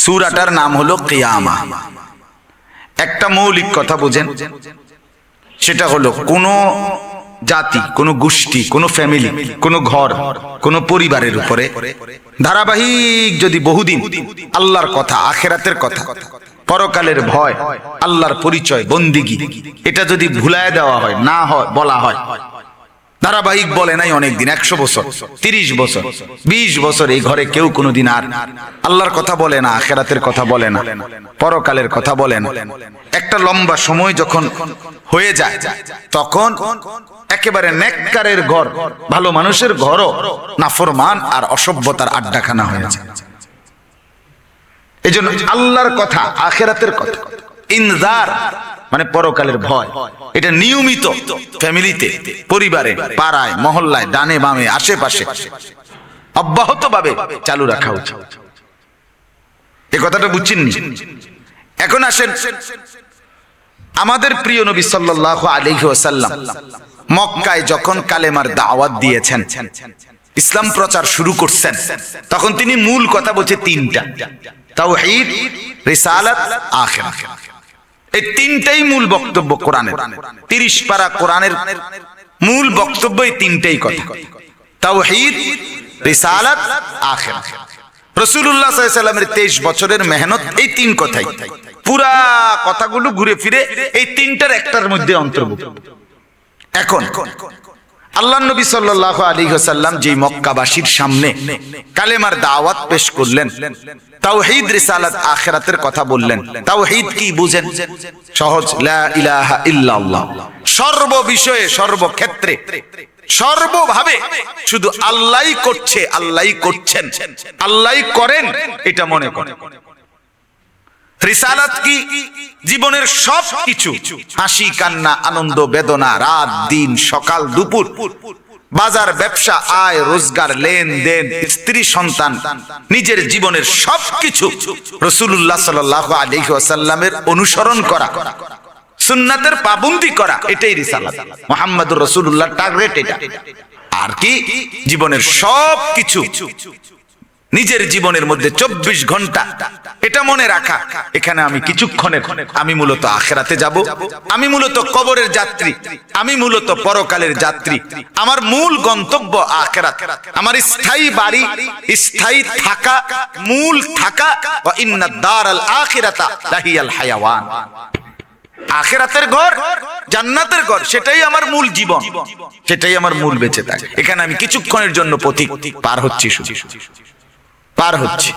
সূরাটার নাম হলো কিয়ামাহ। একটা মৌলিক কথা বুঝেন, সেটা হলো কোন জাতি, কোন গোষ্ঠী, কোন ফ্যামিলি, কোন ঘর, কোন পরিবারের উপরে ধারাবাহিক যদি বহুদিন আল্লাহর কথা, আখিরাতের কথা, পরকালের ভয়, আল্লাহর পরিচয়, বন্দিগি, এটা যদি ভুলায় দেওয়া হয়, না হয়, বলা হয়, ধারাবাহিক বলে নাই অনেকদিন, 100 বছর, 30 বছর, 20 বছর এই ঘরে কেউ কোনোদিন আর আল্লাহর কথা বলে না, আখিরাতের কথা বলে না, পরকালের কথা বলে না। একটা লম্বা সময় যখন হয়ে যায়, তখন একেবারে নেককারের ঘর, ভালো মানুষের ঘরও নাফরমান আর অসভ্যতার আড্ডাখানা হয়ে যায়। এজন্য আল্লাহর কথা, আখিরাতের কথা, ইনজার মানে পরকালের ভয়, এটা নিয়মিত ফ্যামিলিতে, পরিবারে, পাড়ায়, মহল্লায়, ডানে বামে, আশেপাশে অব্যাহতভাবে চালু রাখা উচিত। এই কথাটা বুঝছেন? এখন আসেন, আমাদের প্রিয় নবী সাল্লাল্লাহু আলাইহি ওয়াসাল্লাম মক্কায় যখন কালেমার দাওয়াত দিয়েছেন, ইসলাম প্রচার শুরু করছেন, তখন তিনি মূল কথা বলছে 3টা: তাওহীদ, রিসালাত, আখিরাত। এই 3টাই মূল বক্তব্য কোরআনের। 30 পারা কোরআনের মূল বক্তব্য এই 3টাই কথা: তাওহীদ, রিসালাত, আখিরাত। রাসূলুল্লাহ সাল্লাল্লাহু আলাইহি ওয়াসাল্লামের 23 বছরের মেহনত এই তিন কথাই, পুরা কথাগুলো ঘুরে ফিরে এই তিনটার একটার মধ্যে অন্তর্ভুক্ত। এখন আল্লাহর নবী সাল্লাল্লাহু আলাইহি ওয়াসাল্লাম যে মক্কাবাসীর সামনে কালেমার দাওয়াত পেশ করলেন, তাওহীদ রিসালাত আখিরাতের কথা বললেন। তাওহীদ কি বুঝেন? সহজ, লা ইলাহা ইল্লাল্লাহ। সর্ব বিষয়ে, সর্বক্ষেত্রে, সর্বভাবে শুধু আল্লাহই করছে, আল্লাহই করছেন, আল্লাহই করেন, এটা মনে করেন। রিসালাত কি? জীবনের সব কিছু, হাসি কান্না, আনন্দ বেদনা, রাত দিন, সকাল দুপুর, বাজার ব্যবসা, আয় রোজগার, লেনদেন, স্ত্রী সন্তান, নিজের জীবনের সব কিছু রাসূলুল্লাহ সাল্লাল্লাহু আলাইহি ওয়াসাল্লামের অনুসরণ করা, সুন্নাতের পাবন্দি করা, এটাই রিসালাত। মুহাম্মদুর রাসূলুল্লাহ টার্গেট এটা। আর কি? জীবনের সব কিছু নিজের জীবনের মধ্যে 24 ঘন্টা এটা মনে রাখা, এখানে আমি কিছুক্ষণের, আমি মূলত আখিরাতে যাব, আমি মূলত কবরের যাত্রী, আমি মূলত পরকালের যাত্রী, আমার মূল গন্তব্য আখিরাত, আমার স্থায়ী বাড়ি, স্থায়ী থাকা, মূল থাকা, ওয়া ইন্নাদ দারাল আখিরাতা লাহিয়াল হায়াওয়ান। আখিরাতের ঘর, জান্নাতের ঘর, সেটাই আমার মূল জীবন, সেটাই আমার মূল বেঁচে থাকে। এখানে আমি কিছুক্ষণের জন্য পথিক, পার হচ্ছি, শুধু পার হচ্ছে।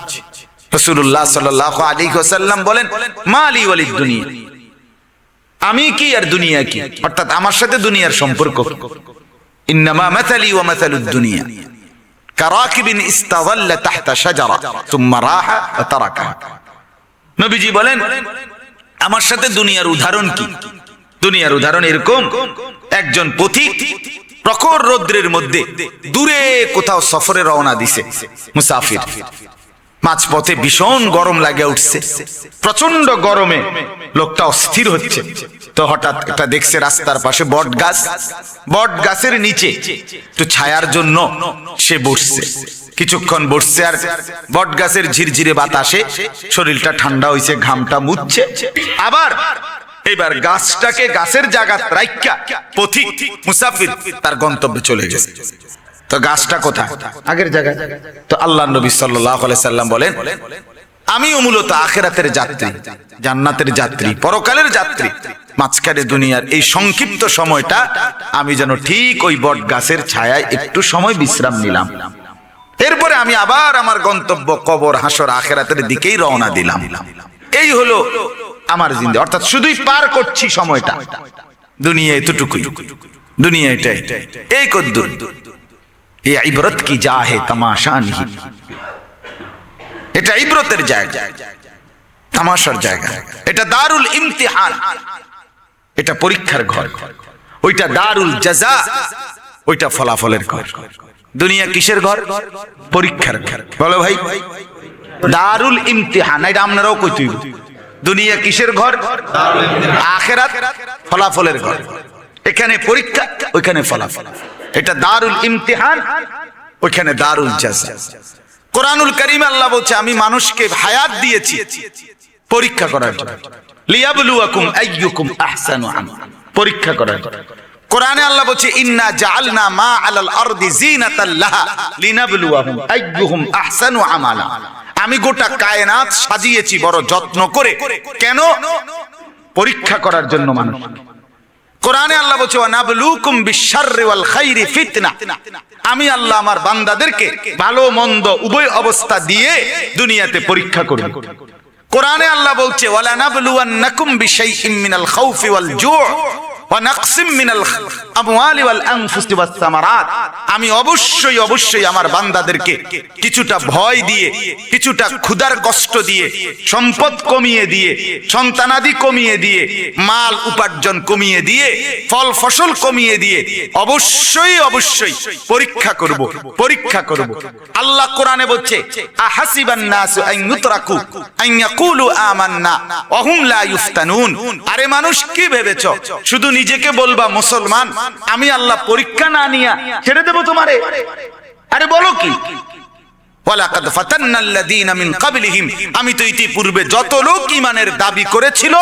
রাসূলুল্লাহ সাল্লাল্লাহু আলাইহি ওয়াসাল্লাম বলেন, মালি ওয়ালিদ দুনিয়া, আমি কি আর দুনিয়া কি, অর্থাৎ আমার সাথে দুনিয়ার সম্পর্ক। ইন্নামা মাসালি ওয়া মাসালুদ দুনিয়া কারাকিবিন ইস্তাযাল্লা তাহতা শাজারা সুম্মা রাহা ওয়া তারাকাহা। নবীজি বলেন, আমার সাথে দুনিয়ার উদাহরণ কি? দুনিয়ার উদাহরণ এরকম, একজন পথিক প্রখর রৌদ্রের মধ্যে দূরে কোথাও সফরে রওনা দিছে, মুসাফির, মাঝপথে ভীষণ গরম লাগে উঠছে, প্রচন্ড গরমে লোকটা অস্থির হচ্ছে। তো হঠাৎ একটা দেখছে রাস্তার পাশে বট গাছ, বট গাছের নিচে একটু ছায়ার জন্য সে বসছে। কিছুক্ষণ বসছে, আর বট গাছের ঝিরঝিরে বাতাসে শরীরটা ঠান্ডা হইছে, ঘামটা মুছছে। আবার এবার গাছটাকে গাছের জায়গা রাইখা পথিক মুসাফির তার গন্তব্যে চলে গেছে। তো গাছটা কোথায়? আগের জায়গায়। তো আল্লাহর নবী সাল্লাল্লাহু আলাইহি সাল্লাম বলেন, আমিও মূলত আখিরাতের যাত্রী, জান্নাতের যাত্রী, পরকালের যাত্রী। মাঝখানে দুনিয়ার এই সংক্ষিপ্ত সময়টা আমি যেন ঠিক ওই বট গাছের ছায়ায় একটু সময় বিশ্রাম নিলাম, এরপরে আমি আবার আমার গন্তব্য কবর, হাসর, আখিরাতের দিকেই রওনা দিলাম। এই হলো আমার জিন্দেগি, অর্থাৎ শুধুই পার করছি সময়টা। দুনিয়া এতটুকুই, দুনিয়া এটাই, এই কদ্দুর। এই ইবরত কি যা হে তামাশা নিহি, এটা ইবরতের জায়গা, তামাশার জায়গা। এটা দারুল ইমতিহান, এটা পরীক্ষার ঘর। ওইটা দারুল জাযা, ওইটা ফলাফলের ঘর। দুনিয়া কিসের ঘর? পরীক্ষার ঘর। বলো ভাই, দারুল ইমতিহান, এটা আপনারাও কইতে হইব। দুনিয়া কিসের ঘর? আখিরাত ফলাফলের ঘর। এখানে পরীক্ষা, ওইখানে ফলাফল। এটা দারুল ইমতিহান, ওইখানে দারুল জাযা। কোরআনুল কারীমে আল্লাহ বলছে, আমি মানুষকে হায়াত দিয়েছি পরীক্ষা করার জন্য, লিয়াবলুয়াকুম আইয়ুকুম আহসানু আমালা, পরীক্ষা করার জন্য। কোরআনে আল্লাহ বলছে, ইন্না জাআলনা মা আলাল আরদি যিনাতাল লাহা লিনাবলুয়াহুম আইয়ুহুম আহসানু আমালা। আমি গোটা কায়নাত সাজিয়েছি বড় যত্ন করে, কেন? পরীক্ষা করার জন্য মানুষ। কোরআনে আল্লাহ বলছে, ওয়া নাবলুকুম বিশ-শাররি ওয়াল খাইরি ফিতনা। আমি আল্লাহ আমার বান্দাদেরকে ভালো মন্দ উভয় অবস্থা দিয়ে দুনিয়াতে পরীক্ষা করব। কোরআনে আল্লাহ বলছে, ওয়ালা নাবলুওয়ান্নাকুম বিশাইইম মিনাল খাউফি ওয়াল জু' ওয়া নাকসিম মিনাল আমওয়ালি ওয়াল আনফুসি ওয়াস সামারাত। আমি অবশ্যই অবশ্যই আমার বান্দাদেরকে কিছুটা ভয় দিয়ে, কিছুটা ক্ষুধার কষ্ট দিয়ে, সম্পদ কমিয়ে দিয়ে, সন্তানাদি কমিয়ে দিয়ে, মাল উপার্জন কমিয়ে দিয়ে, ফল ফসল কমিয়ে দিয়ে অবশ্যই অবশ্যই পরীক্ষা করব, পরীক্ষা করব। আল্লাহ কোরআনে বলছে, আহাসিবান নাসু আন ইউতরাকু আন ইয়াকুলু আমান্না ওয়া হুম লা ইফতানুন। আরে মানুষ কি ভেবেছো শুধু নিজেকে বলবা মুসলমান, আমি আল্লাহ পরীক্ষা না নিয়া ছেড়ে দেব তোমারে? আরে বলো কি, ওয়ালাকাদ ফাতান্নাল্লাযীনা মিন ক্বাবলিহিম, আমি তো ইতিপূর্বে যত লোক ঈমানের দাবি করেছিল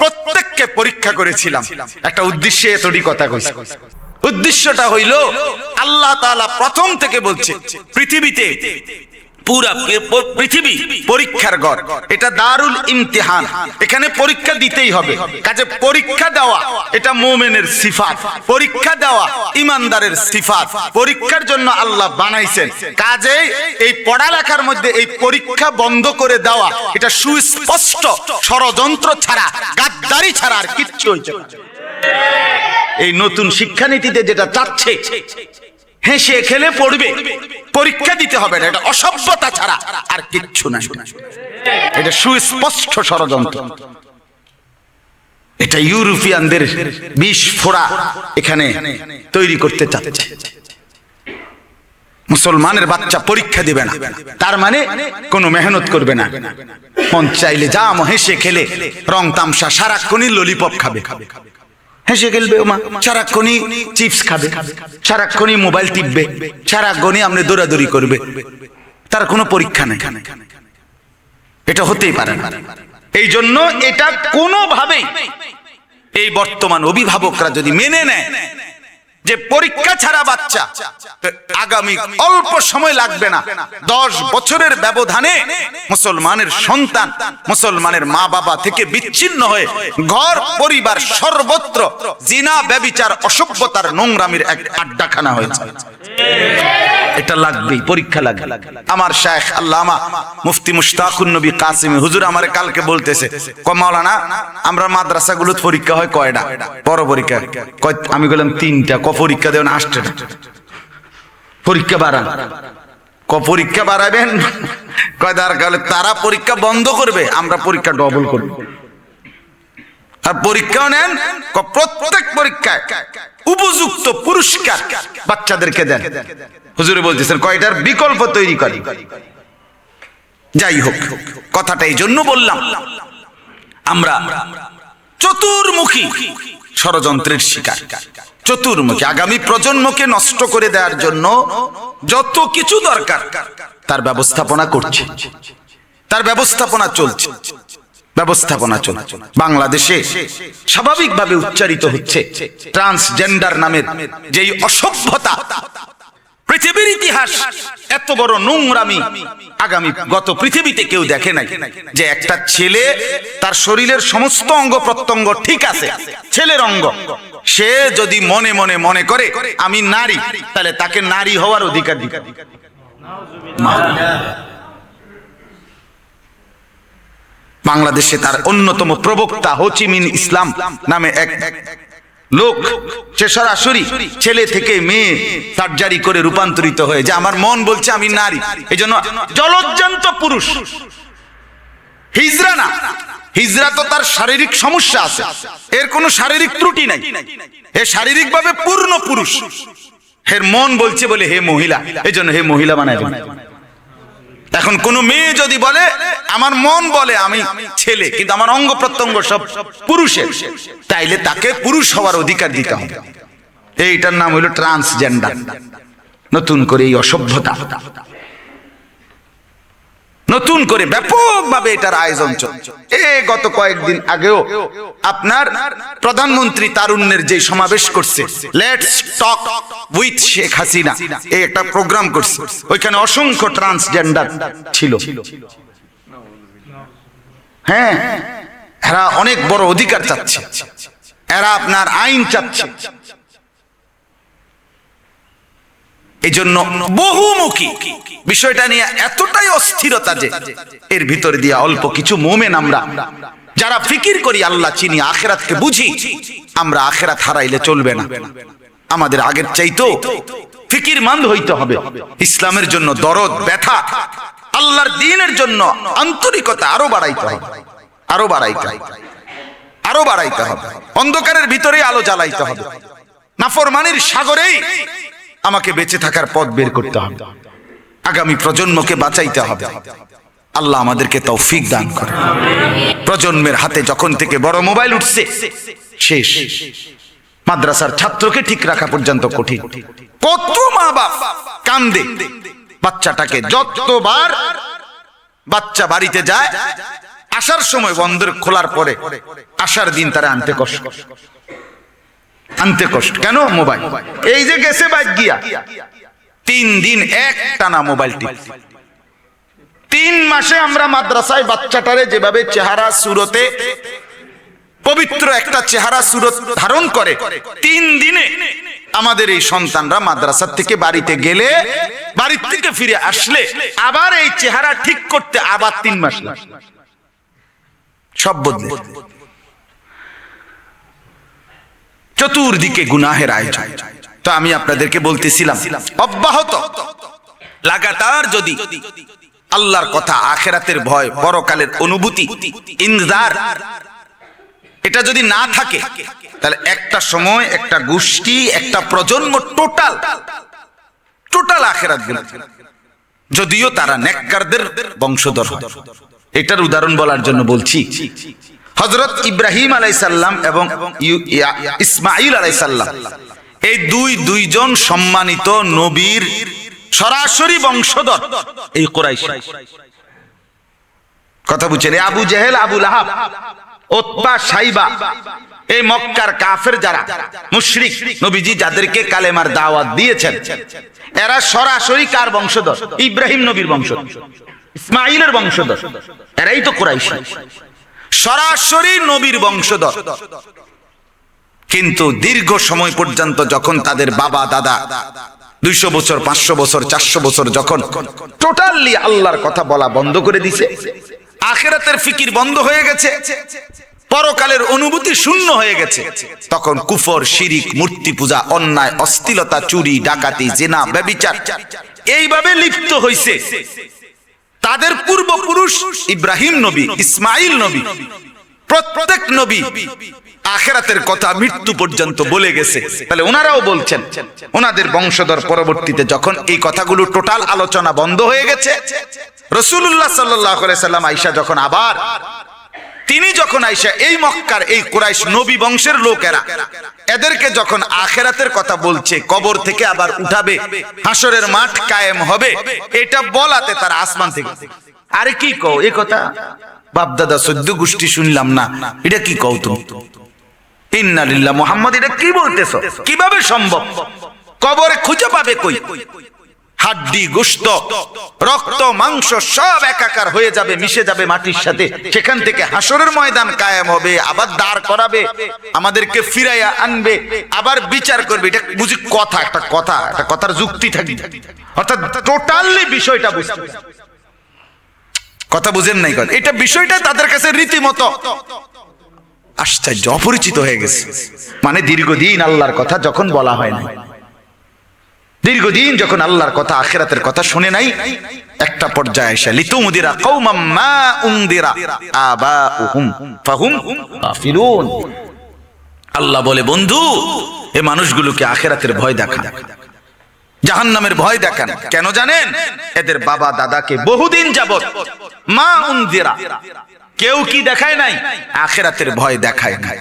প্রত্যেককে পরীক্ষা করেছিলাম। একটা উদ্দেশ্যে এতটি কথা কইছি। উদ্দেশ্যটা হইল, আল্লাহ তাআলা প্রথম থেকে বলছে, পৃথিবীতে পুরা পৃথিবী পরীক্ষার ঘর, এটা দারুল ইমতিহান, এখানে পরীক্ষা দিতেই হবে। কাজে পরীক্ষা দেওয়া এটা মুমিনের সিফাত, পরীক্ষা দেওয়া ইমানদারের সিফাত। পরীক্ষার জন্য আল্লাহ বানাইছেন। কাজে এই পড়ালেখার মধ্যে এই পরীক্ষা বন্ধ করে দেওয়া এটা সুস্পষ্ট ষড়যন্ত্র ছাড়া, গাদ্দারি ছাড়া আর কিচ্ছু হইছে না। এই নতুন শিক্ষানীতিতে যেটা চাচ্ছে হেসে খেলে পড়বে, পরীক্ষা দিতে হবে না, এটা অসভ্যতা ছাড়া আর কিচ্ছু না। এটা সুস্পষ্ট ষড়যন্ত্র। এটা ইউরোপিয়ানদের বিষ ফোড়া এখানে তৈরি করতে চাচ্ছে। মুসলমানের বাচ্চা পরীক্ষা দিবে না, তার মানে কোনো মেহনত করবে না, মন চাইলে যা হেসে খেলে রং তামসা, সারাক্ষণই ললিপপ খাবে, হেসে খেলবে, সারাক্ষণই চিপস খাবে, সারাক্ষণই মোবাইল টিপবে, সারাক্ষণই আপনি দৌড়াদৌড়ি করবে, তার কোনো পরীক্ষা নেই। এটা হতেই পারে না। এই জন্য এটা কোনোভাবেই এই বর্তমান অভিভাবকরা যদি মেনে নেয় যে পরীক্ষা ছাড়া বাচ্চা, আগামী অল্প সময় লাগবে না, 10 বছরের ব্যবধানে মুসলমানের সন্তান মুসলমানের মা বাবা থেকে বিচ্ছিন্ন হয়ে ঘর পরিবার সর্বত্র জিনা, ব্যভিচার, অসভ্যতার নোংরামির এক আড্ডাখানা হয়েছে। এটা লাগবেই, পরীক্ষা লাগবে। আমার শায়েখ আল্লামা মুফতি মুশতাকুন নবী কাসিমি হুজুর আমারে কালকে বলতেছে, মাওলানা আমরা মাদ্রাসাগুলোতে পরীক্ষা হয় কয়টা? বড় পরীক্ষা কয়? আমি বললাম 3টা। পরীক্ষা দেবেন 8টা? পরীক্ষা বাড়ান। পরীক্ষা বাড়াবেন কয় দরকার হলে তারা পরীক্ষা বন্ধ করবে, আমরা পরীক্ষা ডবল করব। আর পরীক্ষাও নেন, প্রত্যেক পরীক্ষায় উপযুক্ত পুরস্কার বাচ্চাদেরকে দেন। হুজুরে বলতেছেন কয়টার বিকল্প তৈরি করি। যাই হোক, কথাটা এই জন্য বললাম, আমরা চতুর্মুখী ষড়যন্ত্রের শিকার, চতুর্মুখী। আগামী প্রজন্মকে নষ্ট করে দেওয়ার জন্য যত কিছু দরকার তার ব্যবস্থাপনা করছে, তার ব্যবস্থাপনা চলছে, ব্যবস্থাপনা চলছে। বাংলাদেশে স্বাভাবিকভাবে উচ্চারিত হচ্ছে ট্রান্সজেন্ডার নামের যেই অসভ্যতা, পৃথিবীর ইতিহাস এত বড় নোংরামি আগামী গত পৃথিবীতে কেউ দেখে নাই। যে একটা ছেলে তার শরীরের সমস্ত অঙ্গ প্রত্যঙ্গ ঠিক আছে, ছেলের অঙ্গ, সে যদি মনে মনে মনে করে আমি নারী, তাহলে তাকে নারী হওয়ার অধিকার দিতে। বাংলাদেশে তার অন্যতম প্রবক্তা হোচিমিন ইসলাম নামে এক লোক, সে সরাসরি ছেলে থেকে মেয়ে সার্জারি করে রূপান্তরিত হয়ে যে আমার মন বলছে আমি নারী, এই জন্য জলজ্জান্ত পুরুষ। হিজরা না, হিজরা তো তার শারীরিক সমস্যা আছে, এর কোনো শারীরিক ত্রুটি নাই, এ শারীরিকভাবে পূর্ণ পুরুষ। এর মন বলছে বলে হে মহিলা, এই জন্য হে মহিলা বানায়। এখন কোন মেয়ে যদি বলে আমার মন বলে আমি ছেলে, কিন্তু আমার অঙ্গ প্রত্যঙ্গ সব পুরুষের, তাইলে তাকে পুরুষ হওয়ার অধিকার দিতে হবে। এইটার নাম হলো ট্রান্সজেন্ডার। নতুন করে এই অসভ্যতা, নতুন করে ব্যাপকভাবে এটার আয়োজন চলছে। গত কয়েকদিন আগেও আপনার প্রধানমন্ত্রী তারুণ্যের যে সমাবেশ করছে, let's talk with Sheikh Hasina, এই একটা প্রোগ্রাম করছে, ওইখানে অসংখ্য ট্রান্সজেন্ডার ছিল। হ্যাঁ, এরা অনেক বড় অধিকার চাচ্ছে, এরা আপনার আইন চাচ্ছে। এই জন্য বহুমুখী বিষয়টা নিয়ে এতটাই অস্থিরতা যে এর ভিতর দিয়ে অল্প কিছু মোমেন আমরা যারা ফিকির করি, আল্লাহ চিনি, আখিরাতকে বুঝি, আমরা আখিরাত হারাইলে চলবে না। আমাদের আগের চাইতো ফিকিরমন্দ হইতে হবে, ইসলামের জন্য দরদ ব্যথা, আল্লাহর দ্বীনের জন্য আন্তরিকতা আরো বাড়াইতে হবে, আরো বাড়াইতে হবে, আরো বাড়াইতে হবে। অন্ধকারের ভিতরে আলো জ্বালাইতে হবে, নাফরমানির সাগরেই আমাকে বেঁচে থাকার পথ বের করতে হবে, আগামী প্রজন্মকে বাঁচাইতে হবে। আল্লাহ আমাদেরকে তৌফিক দান করে। প্রজন্মের হাতে যখন থেকে বড় মোবাইল উঠছে, শেষ। মাদ্রাসার ছাত্রকে ঠিক রাখা পর্যন্ত কঠিন। কত মা বাপ কান্দে বাচ্চাটাকে, যতবার বাচ্চা বাড়িতে যায় আসার সময় বন্দর খোলার পরে আসার দিন তারা আনতে কষ্ট, আনতে কষ্ট। কেন? মোবাইল। এই যে গেছে বাইক গিয়া 3 দিন এক টানা মোবাইল টিপ, 3 মাসে আমরা মাদ্রাসায় বাচ্চাটারে যেভাবে চেহারা সুরতে পবিত্র একটা চেহারা সুরত ধারণ করে, 3 দিনে আমাদের এই সন্তানরা মাদ্রাসা থেকে বাড়িতে গেলে, বাড়ি থেকে ফিরে আসলে আবার এই চেহারা ঠিক করতে আবার 3 মাস লাগে। সব বদলে। চতুর্দিকে গুনাহের আয়োজন। তো আমি আপনাদেরকে বলতেছিলাম, অব্যাহত লাগাতার যদি আল্লাহর কথা, আখিরাতের ভয়, পরকালের অনুভূতি, ইনজার এটা যদি না থাকে, তাহলে একটা সময় একটা গোষ্ঠী, একটা প্রজন্ম টোটাল আখিরাত গেল, যদিও তারা নেককারদের বংশধর হয়। এটার উদাহরণ বলার জন্য বলছি, হযরত ইব্রাহিম আলাইহিস সালাম এবং ইসমাঈল আলাইহিস সালাম, এই দুইজন সম্মানিত নবীর সরাসরি বংশধর এই কুরাইশ। কথা বুঝছেন? আবু জেহেল, আবু লাহাব, উতবা, সাইবা, এই মক্কার কাফের যারা মুশরিক, নবীজি যাদেরকে কালেমার দাওয়াত দিয়েছেন, এরা সরাসরি কার বংশধর? ইব্রাহিম নবীর বংশধর, ইসমাঈলের বংশধর। এরাই তো কুরাইশ, সরাসরি নবীর বংশধর। কিন্তু দীর্ঘ সময় পর্যন্ত যখন তাদের বাবা দাদা 200 বছর, 500 বছর, 400 বছর যখন টোটালি আল্লাহর কথা বলা বন্ধ করে দিছে, আখিরাতের ফিকির বন্ধ হয়ে গেছে, পরকালের অনুভূতি শূন্য হয়ে গেছে, তখন কুফর, শিরিক, মূর্তি পূজা, অন্যায়, অশ্লীলতা, চুরি, ডাকাতি, জিনা, ব্যভিচার এইভাবে লিপ্ত হইছে। তাদের পূর্বপুরুষ ইব্রাহিম নবী, ইসমাঈল নবী, প্রত্যেক নবী আখিরাতের কথা মৃত্যু পর্যন্ত বলে গেছে। তাহলে ওনারাও বলছেন, ওনাদের বংশধর পরবর্তীতে যখন এই কথাগুলো টোটাল আলোচনা বন্ধ হয়ে গেছে, রাসূলুল্লাহ সাল্লাল্লাহু আলাইহি সাল্লাম আয়েশা যখন আবার তিনি যখন আয়েশা এই মক্কার এই কুরাইশ নবী বংশের লোকেরা এদেরকে যখন আখিরাতের কথা বলছে, কবর থেকে আবার উঠাবে, হাসরের মাঠ কায়েম হবে, এটা বলাতে তারা আসমান থেকে, আরে কি কও এই কথা, বাপ দাদা 14 গোষ্ঠী শুনলাম না, এটা কি কও তুমি? ইন্না লিল্লাহ, মুহাম্মদ এটা কি বলতেছো? কিভাবে সম্ভব? কবরে খুঁজে পাবে কই? হাড্ডি, গোশত, রক্ত, মাংস সব একাকার হয়ে যাবে, মিশে যাবে মাটির সাথে। সেখান থেকে হাসরের ময়দান কায়েম হবে, আবার দাঁড় করাবে, আমাদেরকে ফিরাইয়া আনবে, আবার বিচার করবে। এটা বুঝি কথা? একটা কথার যুক্তি থাকবে, অর্থাৎ টোটালি বিষয়টা বুঝতে, কথা বুঝেন নাই? এটা বিষয়টা তাদের কাছে রীতিমতো আশ্চর্য, অপরিচিত হয়ে গেছে। মানে দীর্ঘদিন আল্লাহর কথা যখন বলা হয় না, দীর্ঘদিন যখন আল্লাহর কথা, আখিরাতের কথা শুনে নাই, একটা পর্যায়ে এসে লিতুমদিরা কওমাম মা উনদিরা আবাউহুম ফাহুম গাফিলুন। আল্লাহ বলে, বন্ধু, এই মানুষগুলোকে আখিরাতের ভয় দেখান, জাহান্নামের ভয় দেখান। কেন জানেন? এদের বাবা দাদাকে বহুদিন যাবত মা উনদিরা, কেউ কি দেখায় নাই? আখিরাতের ভয় দেখায় নাই,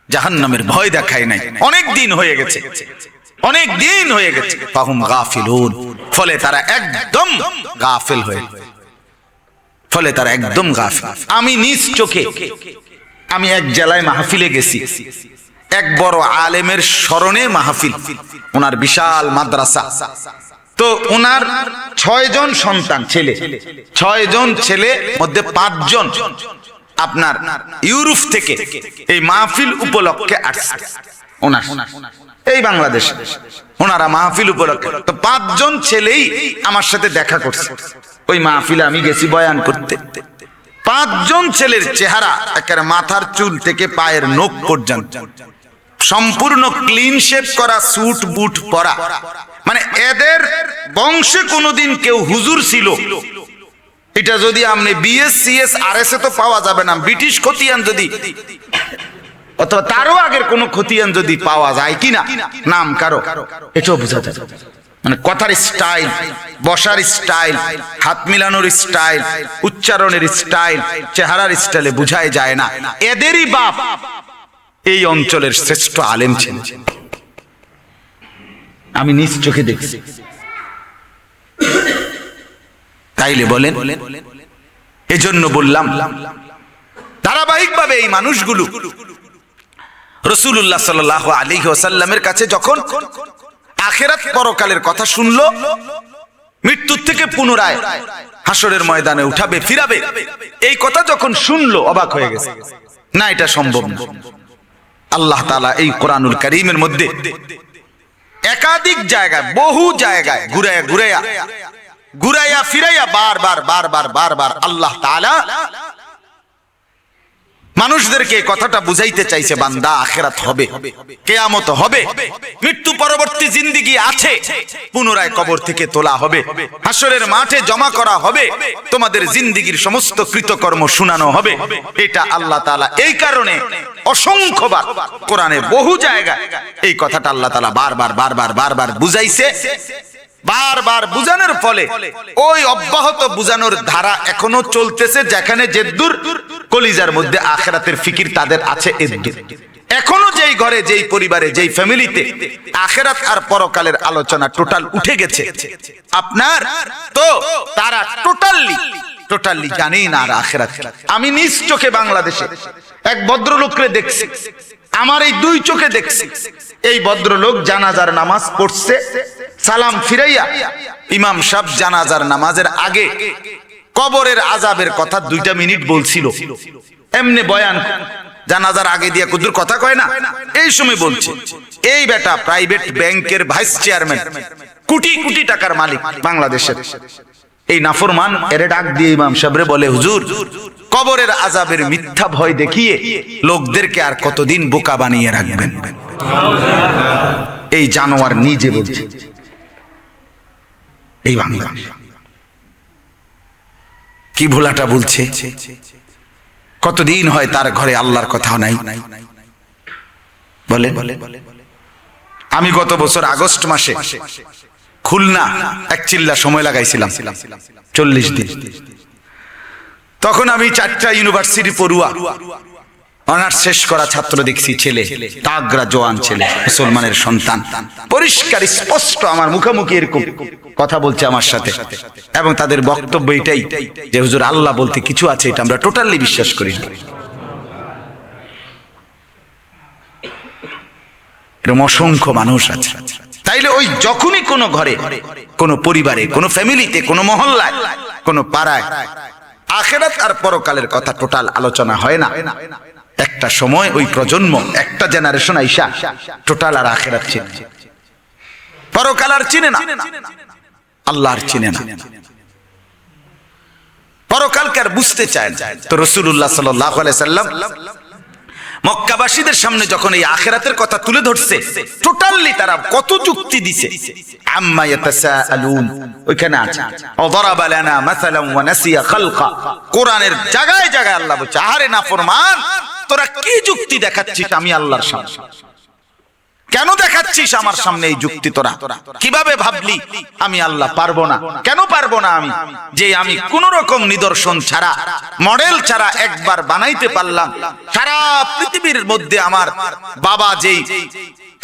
জাহান্নামের ভয় দেখায় নাই। অনেক দিন হয়ে গেছে, অনেক দিন হয়ে গেছে। ফাহুম গাফিলুন, ফলে তারা একদম গাফিল হয়ে, ফলে তারা একদম গাফিল। আমি নিজ চোখে, আমি এক জেলায় মাহফিলে গেছি, এক বড় আলেমের স্মরণে মাহফিল, ওনার বিশাল মাদ্রাসা। তো ওনার 6 জন সন্তান, ছেলে, 6 জন ছেলে মধ্যে 5 জন আপনার ইউরোপ থেকে এই মাহফিল উপলক্ষে আসছে। ওনার এই বাংলাদেশ, ওনারা মাহফিল উপলক্ষে, তো 5 জন ছেলেই আমার সাথে দেখা করছে। ওই মাহফিলে আমি গেছি বয়ান করতে। 5 জন ছেলের চেহারা একেবারে মাথার চুল থেকে পায়ের নখ পর্যন্ত সম্পূর্ণ ক্লিন শেভ করা, স্যুট বুট পরা। মানে এদের বংশে কোনোদিন কেউ হুজুর ছিল, এটা যদি আপনি বিএস, সিএস, আরএস এ তো পাওয়া যাবে না, ব্রিটিশ খতিয়ান যদি অথবা তারও আগের কোন খতিয়ান যদি পাওয়া যায় কিনা নাম কারো, এটাও বোঝা যায়। মানে কথার স্টাইল, বসার স্টাইল, হাত মিলানোর স্টাইল, উচ্চারণের স্টাইল, চেহারার স্টাইলে বুঝাই যায় না এদেরই বাপ এই অঞ্চলের শ্রেষ্ঠ আলেম ছিলেন। আমি নিজ চোখে দেখছি। তাইলে বলেন, এজন্য বললাম ধারাবাহিকভাবে এই মানুষগুলো রাসূলুল্লাহ সাল্লাল্লাহু আলাইহি ওয়াসাল্লামের কাছে যখন আখিরাত পরকালের কথা শুনলো, মৃত্যুর থেকে পুনরায় হাসরের ময়দানে উঠাবে, ফিরাবে, এই কথা যখন শুনলো অবাক হয়ে গেছে, না এটা সম্ভব না। আল্লাহ তাআলা এই কোরআনুল কারীমের মধ্যে একাধিক জায়গায়, বহু জায়গায় ঘুরাইয়া ফিরাইয়া বারবার আল্লাহ তাআলা মানুষদেরকে কথাটা বুঝাইতে চাইছে, বান্দা আখিরাত হবে, কিয়ামত হবে, মৃত্যু পরবর্তী জিন্দেগি আছে, পুনরায় কবর থেকে তোলা হবে, হাসরের মাঠে জমা করা হবে, তোমাদের জিন্দেগির সমস্ত কৃতকর্ম শোনানো হবে। এটা আল্লাহ তাআলা এই কারণে অসংখ্যবার কোরআনে বহু জায়গায় এই কথাটা আল্লাহ তাআলা বারবার বুঝাইছে। বারবার বুঝানোর ফলে ওই অব্যাহত বুঝানোর ধারা এখনো চলতেছে, যেখানে যেদূর কলিজার মধ্যে আখিরাতের ফিকির তাদের আছে, এদূর এখনো যেই ঘরে, যেই পরিবারে, যেই ফ্যামিলিতে আখিরাত আর পরকালের আলোচনা টোটাল উঠে গেছে আপনার, তো তারা টোটালি জানেই না আর আখিরাত। আমি নিজ চোখে বাংলাদেশে এক ভদ্রলোককে দেখছি, আমার এই দুই চোখে দেখছি। এই ভদ্রলোক জানাজার নামাজ পড়ছে, সালাম ফিরাইয়া ইমাম সাহেব জানাজার নামাজের আগে কবরের আযাবের কথা 2 মিনিট বলছিল। এমনি বয়ান জানাজার আগে দিয়া কুদুর কথা কয় না, এই সময় বলছে। এই বেটা প্রাইভেট ব্যাংকের ভাইস চেয়ারম্যান, কোটি কোটি টাকার মালিক বাংলাদেশের, এই নাফরমান এর ডাক দিয়ে ইমাম সাহেবরে বলে, হুজুর কবরের আযাবের মিথ্যা ভয় দেখিয়ে লোকদেরকে আর কতদিন বোকা বানিয়ে রাখবেন। এই জানোয়ার নিজে বলছে, এই বাংলা কি ভোলাটা বলছে। কতদিন হয় তার ঘরে আল্লাহর কথা নাই বলে। আমি গত বছর আগস্ট মাসে খুলনা এক চিল্লা সময় লাগাইছিলাম 40 দিন। তখন আমি 4টা ইউনিভার্সিটি পড়ুয়া অনার্স শেষ করা ছাত্র দেখছি, ছেলে তাগড়া জওয়ান ছেলে, মুসলমানের সন্তান, পরিষ্কার স্পষ্ট আমার মুখোমুখি এরকম কথা বলছে আমার সাথে, এবং তাদের বক্তব্য এটাই যে হুজুর আল্লাহ বলতে কিছু আছে, এটা আমরা টোটালি বিশ্বাস করি না। এরকম অসংখ্য মানুষ আছে। তাইলে ওই যখনই কোনো ঘরে, কোনো পরিবারে, কোনো ফ্যামিলিতে, কোনো মহল্লায়, কোনো পাড়ায় আখিরাত আর পরকালের কথা টোটাল আলোচনা হয় না, একটা সময় ওই প্রজন্ম, একটা জেনারেশন আইসা টোটাল আর আখিরাত চিনে, পরকাল আর চিনে না, আল্লাহ আর চিনে না, পরকালকে আর বুঝতে চায় না। তো রাসূলুল্লাহ সাল্লাল্লাহু আলাইহি সাল্লাম মক্কাবাসীদের সামনে যখন এই আখিরাতের কথা তুলে ধরছে, টোটালি তারা কত যুক্তি দিছে। আম্মা ইয়াতাসাআলুন ওইখানে আছে, ওয়াদারাবা লানা মাসালান ওয়া নাসিয়া খালকা। কোরআনের জায়গায় জায়গায় আল্লাহ বলছে, আরে নাফরমান, তোরা কি যুক্তি দেখাচ্ছিস আমি আল্লাহর সামনে? কেন দেখাচ্ছিস আমার সামনে এই যুক্তি? তোরা কিভাবে ভাবলি আমি আল্লাহ পারবো না? কেন পারবো না আমি? যে আমি কোন রকম নিদর্শন ছাড়া, মডেল ছাড়া একবার বানাইতে পারলাম। সারা পৃথিবীর মধ্যে আমার বাবা যেই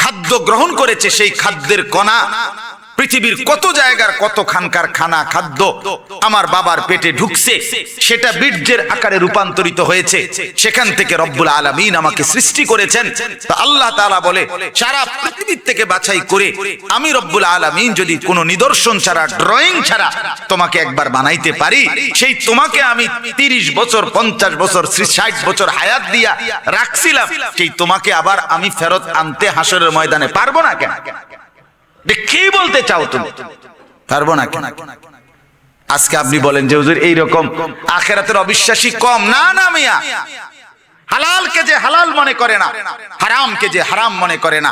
খাদ্য গ্রহণ করেছে, সেই খাদ্যের কণা পৃথিবীর কত জায়গার কতখানকার খানা খাদ্য আমার বাবার পেটে ঢুকছে, সেটা বীর্যের আকারে রূপান্তরিত হয়েছে। সেখান থেকে রব্বুল আলামিন আমাকে সৃষ্টি করেছেন। তো আল্লাহ তাআলা বলে, সারা পৃথিবীর থেকে বাছাই করে আমি রব্বুল আলামিন যদি কোনো নিদর্শন ছাড়া, ড্রয়িং ছাড়া তোমাকে একবার বানাইতে পারি, সেই তোমাকে আমি 30 বছর, 50 বছর, 60 বছর হায়াত দিয়া রাখছিলাম, সেই তোমাকে আবার আমি ফেরত আনতে হাসরের ময়দানে পারবো না কেন? কি বলতে চাও তুমি? পারবো না কেন? আজকে আপনি বলেন যে হুজুর এইরকম আখিরাতের অবিশ্বাসী কম। না না মিয়া, হালালকে যে হালাল মনে করে না, হারামকে যে হারাম মনে করে না,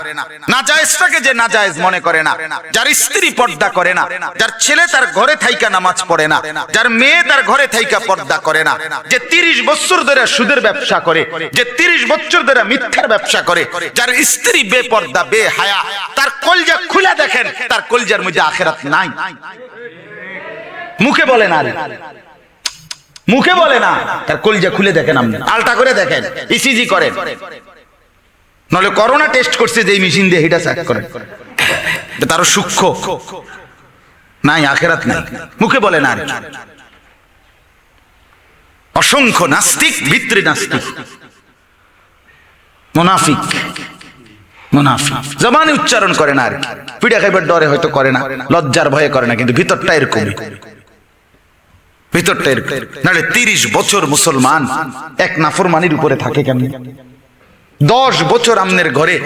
নাজায়েজটাকে যে নাজায়েজ মনে করে না, যার স্ত্রী পর্দা করে না, যার ছেলে তার ঘরে থাইকা নামাজ পড়ে না, যার মেয়ে তার ঘরে থাইকা পর্দা করে না, যে 30 বছর ধরে সুদের ব্যবসা করে, যে 30 বছর ধরে মিথ্যার ব্যবসা করে, যার স্ত্রী বেপর্দা, বেহায়া, তার কলজা খুলে দেখেন, তার কলজার মধ্যে আখিরাত নাই। মুখে বলে না, মুখে বলে না, তার কলজা খুলে দেখেন, আপনি আলটা করে দেখেন, ইসিজি করেন, নলে করোনা টেস্ট করছে যে মেশিন দিয়ে, এটা চেক করেন, তারও সূক্ষ্ম নাই, আখিরাত নাই, মুখে বলে না। অসংখ্য নাস্তিক, ভিতরে নাস্তিক, মুনাফিক, মুনাফিক, জবানে উচ্চারণ করে না, আর পিঠা খাইবার ডরে হয়তো করে না, লজ্জার ভয়ে করে না, কিন্তু ভিতরটা এরকমই, ভিতরটা এরকম। নাহলে 30 বছর মুসলমান এক নাফরমানির উপরে থাকে কেমন? 10 বছর আমনের ঘরে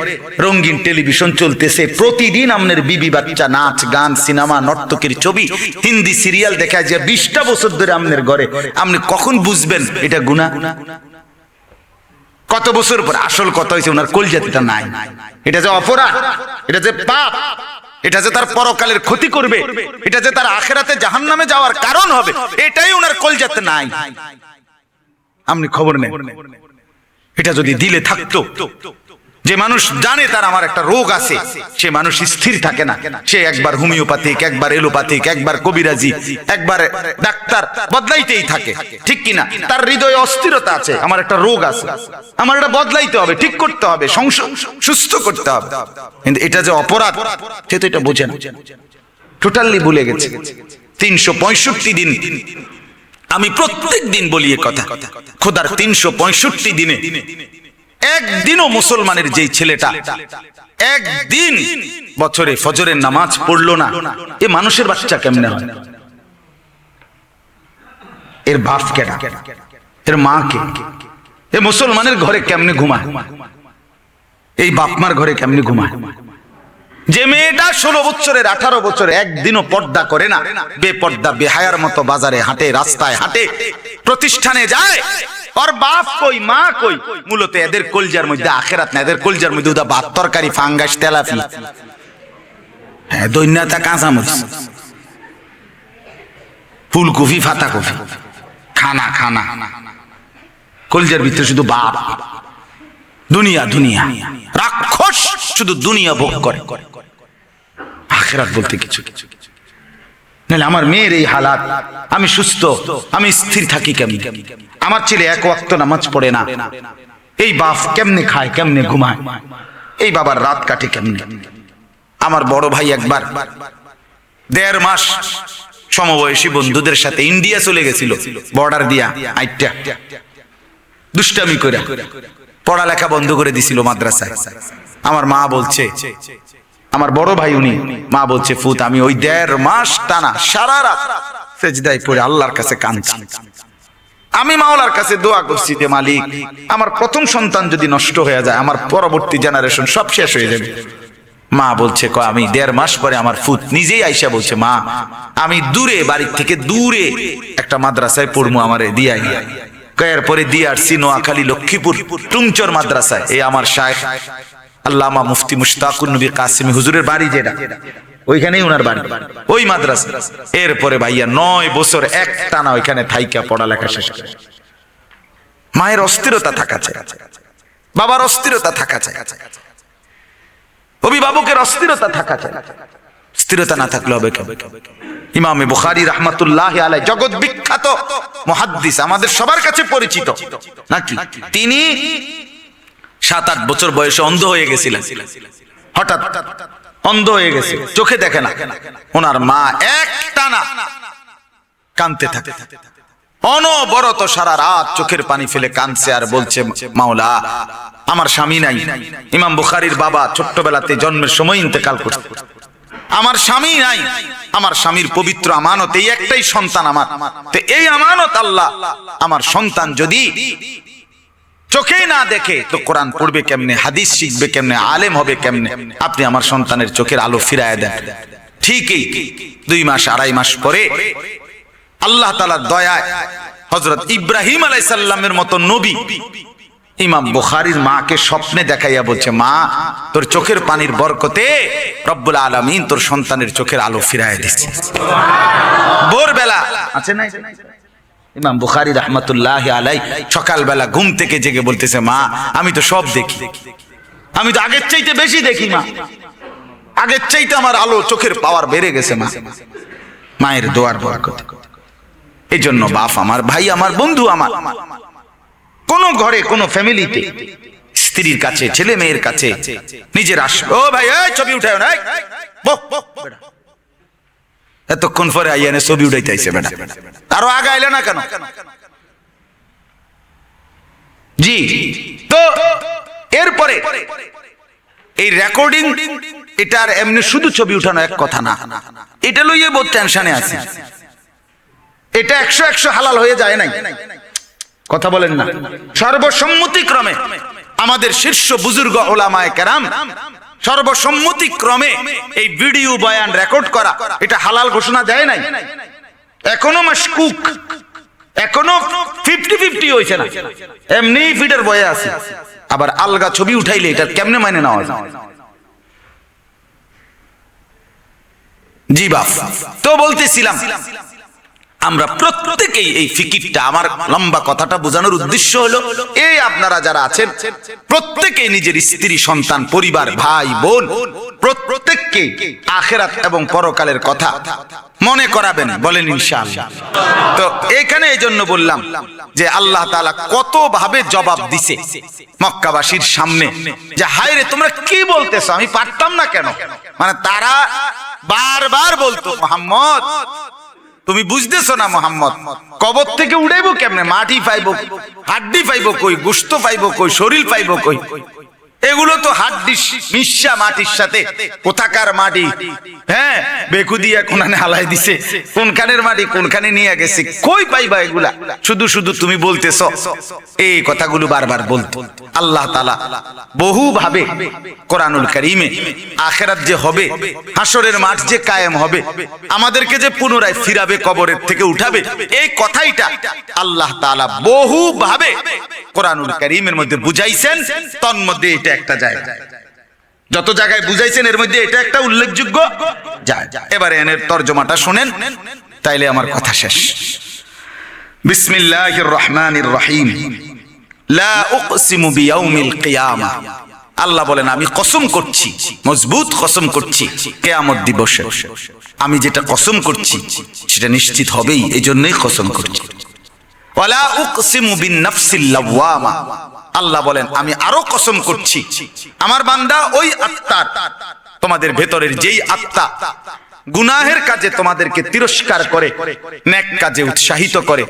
রঙিন টেলিভিশন চলতেছে, প্রতিদিন আমনের বিবি বাচ্চা, নাচ গান, সিনেমা, নর্তকীর ছবি, হিন্দি সিরিয়াল দেখা যায় 20টা বছর ধরে আমনের ঘরে। আপনি কখন বুঝবেন এটা গুনাহ? কত বছর পর? আসল কথা হয়েছে ওনার কলজাতিটা নাই। এটা যে অপরাধ, এটা যে পাপ, এটা যে তার পরকালের ক্ষতি করবে, এটা যে তার আখিরাতে জাহান্নামে যাওয়ার কারণ হবে, এটাই ওনার কলজাতে নাই। আপনি খবর নেন, এটা যদি দিলে থাকতো, যে মানুষ জানে তার আমার একটা রোগ আছে, সে মানুষ স্থির থাকে না, সে একবার হোমিওপ্যাথিক, একবার এলোপ্যাথিক, একবার কবিরাজি, একবার ডাক্তার বদলাইতেই থাকে, ঠিক কিনা? তার হৃদয়ে অস্থিরতা আছে, আমার একটা রোগ আছে, আমার এটা বদলাইতে হবে, ঠিক করতে হবে, সুস্থ করতে হবে। কিন্তু এটা যে অপরাধ, সে তো এটা বোঝে না, টোটালি ভুলে গেছে। 365 দিন আমি প্রত্যেক দিন বলি এ কথা, খোদার 365 দিনে একদিনও মুসলমানের যেই ছেলেটা একদিন বছরে ফজরের নামাজ পড়লো না, এ মানুষের বাচ্চা কেমনে হয়? এর বাপ কেডা? এর মা কে? এ মুসলমানের ঘরে কেমনে ঘুমায়? এই বাপ মার ঘরে কেমনে ঘুমায়? যে মেয়েটা 16 বছরের 18 বছরে একদিনও পর্দা করে না, বেপর্দা বেহায়ার মতো বাজারে হাঁটে, রাস্তায় হাঁটে, প্রতিষ্ঠানে যায়, ওর বাপ কই, মা কই? মূলত এদের কলজার মধ্যে আখিরাত না, এদের কলজার মধ্যে উদা ভাত তরকারি, ফাঙ্গাস, তেলাপি, হ্যাঁ দৈন্যতা, কাঁচামরিচ, ফুলকপি, ফাতাকপি, খানা খানা, কলজার ভিতরে শুধু বাপ, দুনিয়া দুনিয়া, রাক্ষস শুধু দুনিয়া ভোগ করে, আখিরাত বলতে কিছু। নাহলে আমার মেয়ের এই হালাত, আমি সুস্থ, আমি স্থির থাকি কেমনে? আমার ছেলে এক ওয়াক্ত নামাজ পড়ে না, এই বাপ কেমনে খায়, কেমনে ঘুমায়, এই বাবার রাত কাটে কেমনে? আমার বড় ভাই একবার 1.5 মাস সমবয়সী বন্ধুদের সাথে ইন্ডিয়া চলে গেছিল, বর্ডার দিয়া আইটা দুষ্টামি করে পড়ালেখা বন্ধ করে দিছিল মাদ্রাসায়। আমার মা বলছে, আমার বড় ভাই উনি, মা বলছে, ফুত আমি ওই 1.5 মাস টানা সারা রাত সেজদায় পড়ে আল্লাহর কাছে কাঁদছি। আমি মাওলার কাছে দোয়া করছি যে মালিক, আমার প্রথম সন্তান যদি নষ্ট হয়ে যায়, আমার পরবর্তী জেনারেশন সব শেষ হয়ে যাবে। মা বলছে, আমি 1.5 মাস পরে আমার ফুত নিজেই আইসা বলছে, মা আমি দূরে, বাড়ির থেকে দূরে একটা মাদ্রাসায় পড়বো, আমারে দিয়াই। কয়ের পরে দিয়ে আসছি নোয়াখালী লক্ষ্মীপুর টুমচর মাদ্রাসায়। এই আমার শায়েখ আল্লামা মুফতি মুশতাকুর নবী কাসিমি হুজুরের বাড়ি, যেটা ওইখানেই ওনার বাড়ি, ওই মাদ্রাসা। এরপরে ভাইয়া 9 বছর একটানা ওইখানে থাইকা পড়ালেখা শেষ। মায়ের অস্থিরতা থাকা চাই, বাবার অস্থিরতা থাকা চাই, অভিভাবকের অস্থিরতা থাকা চাই। স্থিরতা না থাকলে হবে কেন? ইমামে বুখারী রাহমাতুল্লাহি আলাইহি, জগৎ বিখ্যাত মুহাদ্দিস, আমাদের সবার কাছে পরিচিত নাকি? তিনি 7-8 বছর বয়সে অন্ধ হয়ে গেছিলেন, হঠাৎ অন্ধ হয়ে গেছে, চোখে দেখে না। ওনার মা একটানা কাঁদতে থাকে, অনবরত সারা রাত চোখের পানি ফেলে কাঁদছে আর বলছে, মাওলা আমার স্বামী নাই। ইমাম বুখারীর বাবা ছোট্টবেলাতে জন্মের সময় ইন্তেকাল করছে, আমার স্বামী নাই, আমার স্বামীর পবিত্র আমানত এই একটাই সন্তান আমার, তো এই আমানত আল্লাহ, আমার সন্তান যদি চোখেই না দেখে তো কোরআন পড়বে কেমনে, হাদিস শিখবে কেমনে, আলেম হবে কেমনে? আপনি আমার সন্তানের চোখের আলো ফিরায় দেন। ঠিকই 2 মাস 2.5 মাস পরে আল্লাহ তাআলার দয়ায় হযরত ইব্রাহিম আলাইহিস সালামের মতো নবী ইমাম বুখারীর মাকে স্বপ্নে দেখাইয়া বলছে, মা তোর চোখের পানির বরকতে রব্বুল আলামিন তোর সন্তানের চোখের আলো ফিরায় দিচ্ছে। ভোরবেলা আছে না ইমাম বুখারী রাহমাতুল্লাহি আলাইহি সকালবেলা ঘুম থেকে জেগে বলতেছে, মা আমি তো সব দেখি, আমি তো আগের চাইতে বেশি দেখি, মা আগের চাইতে আমার আলো চোখের পাওয়ার বেড়ে গেছে। মা মায়ের দোয়ার বরকত। এই জন্য বাপ আমার, ভাই আমার, বন্ধু আমার, কোন ঘরে কোন ফ্যামিলিতে স্ত্রীর কাছে, ছেলে মেয়ের কাছে নিজের ও ভাই এই ছবি উঠায় না, এতক্ষণ পরে আইয়ানে ছবি উঠাইতে আইছে বেটা, আরো আগে আইলে না কেন? জি, তো এরপরে এই রেকর্ডিং এটার এমনি শুধু ছবি উঠানো এক কথা না, এটা লইয়ে বহুত টেনশনে আছে। এটা 100 হালাল হয়ে যায় নাই, কথা বলেন না। সর্বসম্মতিক্রমে আমাদের শীর্ষ বুজুর্গ ওলামায়ে কেরাম সর্বসম্মতিক্রমে এই ভিডিও বয়ান রেকর্ড করা এটা হালাল ঘোষণা দেয় নাই। এখনো মাশকুক, এখনো 50-50 হয়েছে না, এমনি ফিডার বয়ে আছে। আবার আলগা ছবি উঠাইলে এটা কেমনে মানে নেওয়া যায়? জি বাপ, তো বলতেছিলাম আমরা প্রত্যেকেই এই ফিকিরটা, আমার লম্বা কথাটা বোঝানোর উদ্দেশ্য হলো এই আপনারা যারা আছেন প্রত্যেকেই নিজের স্ত্রী, সন্তান, পরিবার, ভাই বোন প্রত্যেককে আখিরাত এবং পরকালের কথা মনে করাবেন, বলেন ইনশাআল্লাহ। তো এখানে এই জন্য বললাম যে আল্লাহ তাআলা কত ভাবে জবাব দিছে মক্কাবাসীর সামনে, যে হায় রে তোমরা কি বলতেছো, আমি পারতাম না কেন। মানে তারা বারবার বলতো, মুহাম্মদ তুমি বুঝতেছো না, মোহাম্মদ কবর থেকে উড়াইবো কেমনে, মাটি পাইবো, হাড্ডি পাইবো কই, গোশত পাইবো কই, শরীর পাইবো কই? এগুলো তো হাড্ডি মিশা মাটির সাথে, কোথাকার মাটি, হ্যাঁ বেকু দিয়া কোনখানে হালাই দিছে, কোনখানের মাটি কোনখানে নিয়ে গেছে, কই পাইবা এগুলা? শুধু শুধু তুমি বলতেছো, এই কথাগুলো বারবার বলতো। আল্লাহ তাআলা বহু ভাবে কোরআনুল কারীমে আখিরাত যে হবে, হাসরের মাঠ যে কায়েম হবে, আমাদেরকে যে পুনরায় ফিরাবে, কবরের থেকে উঠাবে, এই কথাইটা আল্লাহ তাআলা বহু ভাবে কোরআনুল কারীমের মধ্যে বুঝাইছেন। তন্মধ্যে এটা একটা জায়গা, যত জায়গায় বুঝাইছেন এর মধ্যে এটা একটা উল্লেখযোগ্য জায়গা। এবারে এর তরজমাটা শুনেন, তাইলে আমার কথা শেষ। বিসমিল্লাহির রহমানির রহিম। লা উকসিমু বিয়াউমিল কিয়ামা। আল্লাহ বলেন আমি কসম করছি, মজবুত কসম করছি কিয়ামত দিবসে। আমি যেটা কসম করছি সেটা নিশ্চিত হবেই, এজন্যই কসম করছি। ওয়ালা উকসিমু বিন-নাফসিল লাওয়ামা। আল্লাহ বলেন আমি আরো কসম করছি, আমার বান্দা ওই আত্মার, তোমাদের ভেতরের যেই আত্মা গুনাহের কাজে তোমাদেরকে তিরস্কার করে, নেক কাজে উৎসাহিত করে,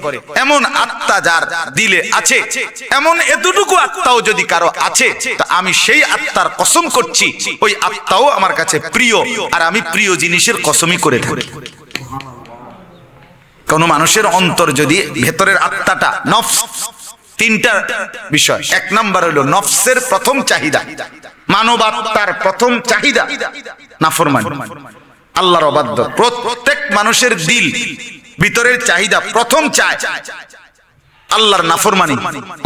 এমন আত্মা যার দিলে আছে, এমন এতটুকু আত্মাও যদি কারো আছে, তা আমি সেই আত্মার কসম করছি, ওই আত্মাও আমার কাছে প্রিয়, আর আমি প্রিয় জিনিসের কসমই করে থাকি। কোন মানুষের অন্তর যদি ভেতরের আত্মাটা, নফস, তিনটা বিষয়। এক নাম্বার হলো নফসের প্রথম চাহিদা, মানব আত্মার প্রথম চাহিদা নাফরমানি, আল্লাহর অবাধ্য। প্রত্যেক মানুষের দিল ভিতরের চাহিদা প্রথম চায় আল্লাহর নাফরমানি,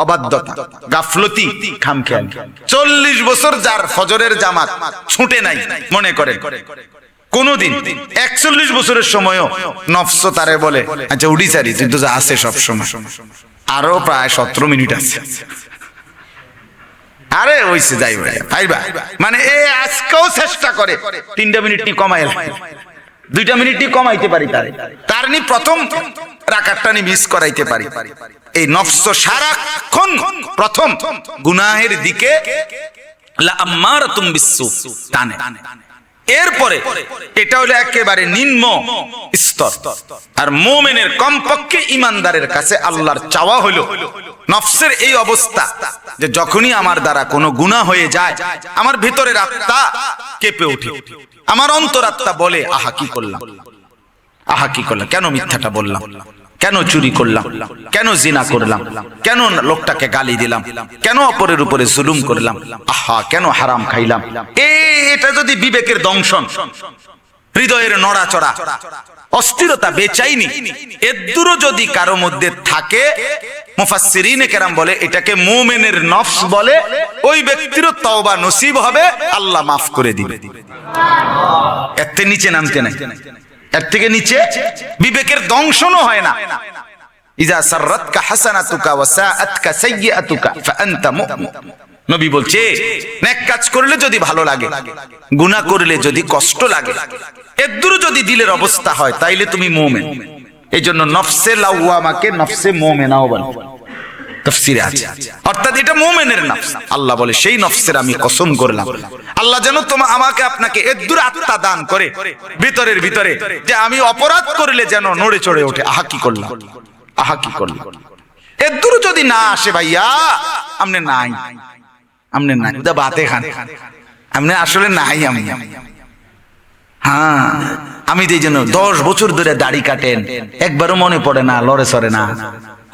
অবাধ্যতা, গাফলতি, খামখেয়ালি। 40 বছর যার ফজরের জামাত ছুটে নাই, মনে করেন কোনদিন 41 বছরের সময়ও নফস তারে বলে আচ্ছা উঠি সারি, তুই তো যা আছে সব সময়, আরো প্রায় 17 মিনিট আছে, আরে ওইসে যাই ভাইবা, মানে এ আজকেও চেষ্টা করে 3 মিনিট নি কমাই, 2 মিনিট নি কমাইতে পারি, তার নি প্রথম রাকাতটা নি মিস করাইতে পারি। এই নফস সারাক্ষণ প্রথম গুনাহের দিকে লা আম্মারাতুম বিসসু টানে। এরপরে এটা হলো একেবারে নিম্ন স্তর। আর মুমিনের কমপক্ষে ইমানদারের কাছে আল্লাহর চাওয়া হলো নফসের এই অবস্থা যে যখনই আমার দ্বারা কোনো গুনাহ হয়ে যায়, আমার ভিতরের আত্মা কেঁপে ওঠে, আমার অন্তরাত্মা বলে আহা কি করলাম, আহা কি করলাম, কেন মিথ্যাটা বললাম, কেন চুরি করলাম, কেন জিনা করলাম, কেন লোকটাকে গালি দিলাম, কেন অপরের উপরে জুলুম করলাম, আহা কেন হারাম খাইলাম। এটা যদি বিবেকের দংশন, হৃদয়ের নড়াচড়া, অস্থিরতা, বেচাইনি এদুরও যদি কারো মধ্যে থাকে, মুফাসসিরিনে কেরাম বলে এটাকে মুমিনের নফস বলে, ওই ব্যক্তির তওবা নসিব হবে, আল্লাহ মাফ করে দিবে। এর থেকে নিচে নামতে নাই, এর থেকে নিচে বিবেকের দংশনও হয় না। ইজা সাররাতকা হাসানাতুকা ওয়া সাআতকা সাইয়্যাতুকা ফাআনতা মুমিন। নবী বলছে নেক কাজ করলে যদি ভালো লাগে, গুনাহ করলে যদি কষ্ট লাগে, এদুরও যদি দিলের অবস্থা হয়, তাইলে তুমি মুমিন। এইজন্য নফসে লাওয়ামাকে নফসে মুমিনাও বলে, তাফসীরে আছে। অর্থাৎ এটা মুমিনের নফস। আল্লাহ বলে সেই নফসের আমি কসম করলাম। আল্লাহ যেন আমাকে আপনাকে এদুর আত্মা দান করে ভিতরের ভিতরে, যে আমি অপরাধ করলে যেন নড়ে চড়ে ওঠে, আহা কি করলাম, আহা কি করলাম। এদুর যদি না আসে ভাইয়া, আমনে নাই, আমনে নাই, দা বাতে খান, আপনি আসলে নাই। আমি হ্যাঁ, আমি এই জন্য 10 বছর ধরে দাড়ি কাটেন, একবারও মনে পড়ে না, লড়ে সরে না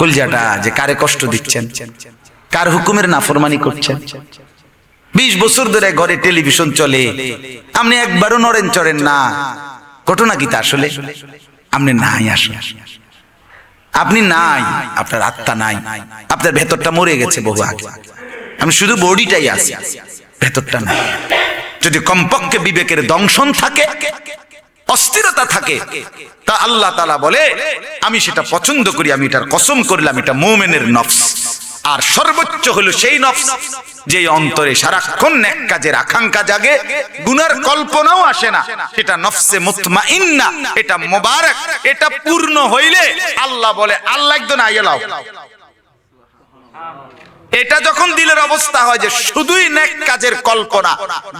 কলজাটা যে কারে কষ্ট দিচ্ছেন, কার হুকুমের নাফরমানি করছেন। 20 বছর ধরে ঘরে টেলিভিশন চলে, আপনি একবারও নড়েন চড়েন না। ঘটনা কি তা আসলে? আপনি নাই, আসলে আপনি নাই, আপনার আত্মা নাই, আপনার ভেতরটা মরে গেছে বহু আগে। আমি শুধু বডিটাই আছে, ভেতরটা নাই। যদি কমপক্ষে বিবেকের দংশন থাকে, অস্থিরতা থাকে, তা আল্লাহ তাআলা বলে আমি সেটা পছন্দ করি, আমি এটার কসম করলাম এটা মুমিনের নফস। আর সর্বোচ্চ হলো সেই নফস যে অন্তরে সারাক্ষণ নেক কাজের আকাঙ্ক্ষা জাগে, গুনার কল্পনাও আসে না, সেটা নফসে মুতমাইন্না, এটা মোবারক। এটা পূর্ণ হইলে আল্লাহ বলে আল্লাহ একদম আইলাও। এটা যখন দিলের অবস্থা হয় যে শুধুই নেক কাজের কল্পনা,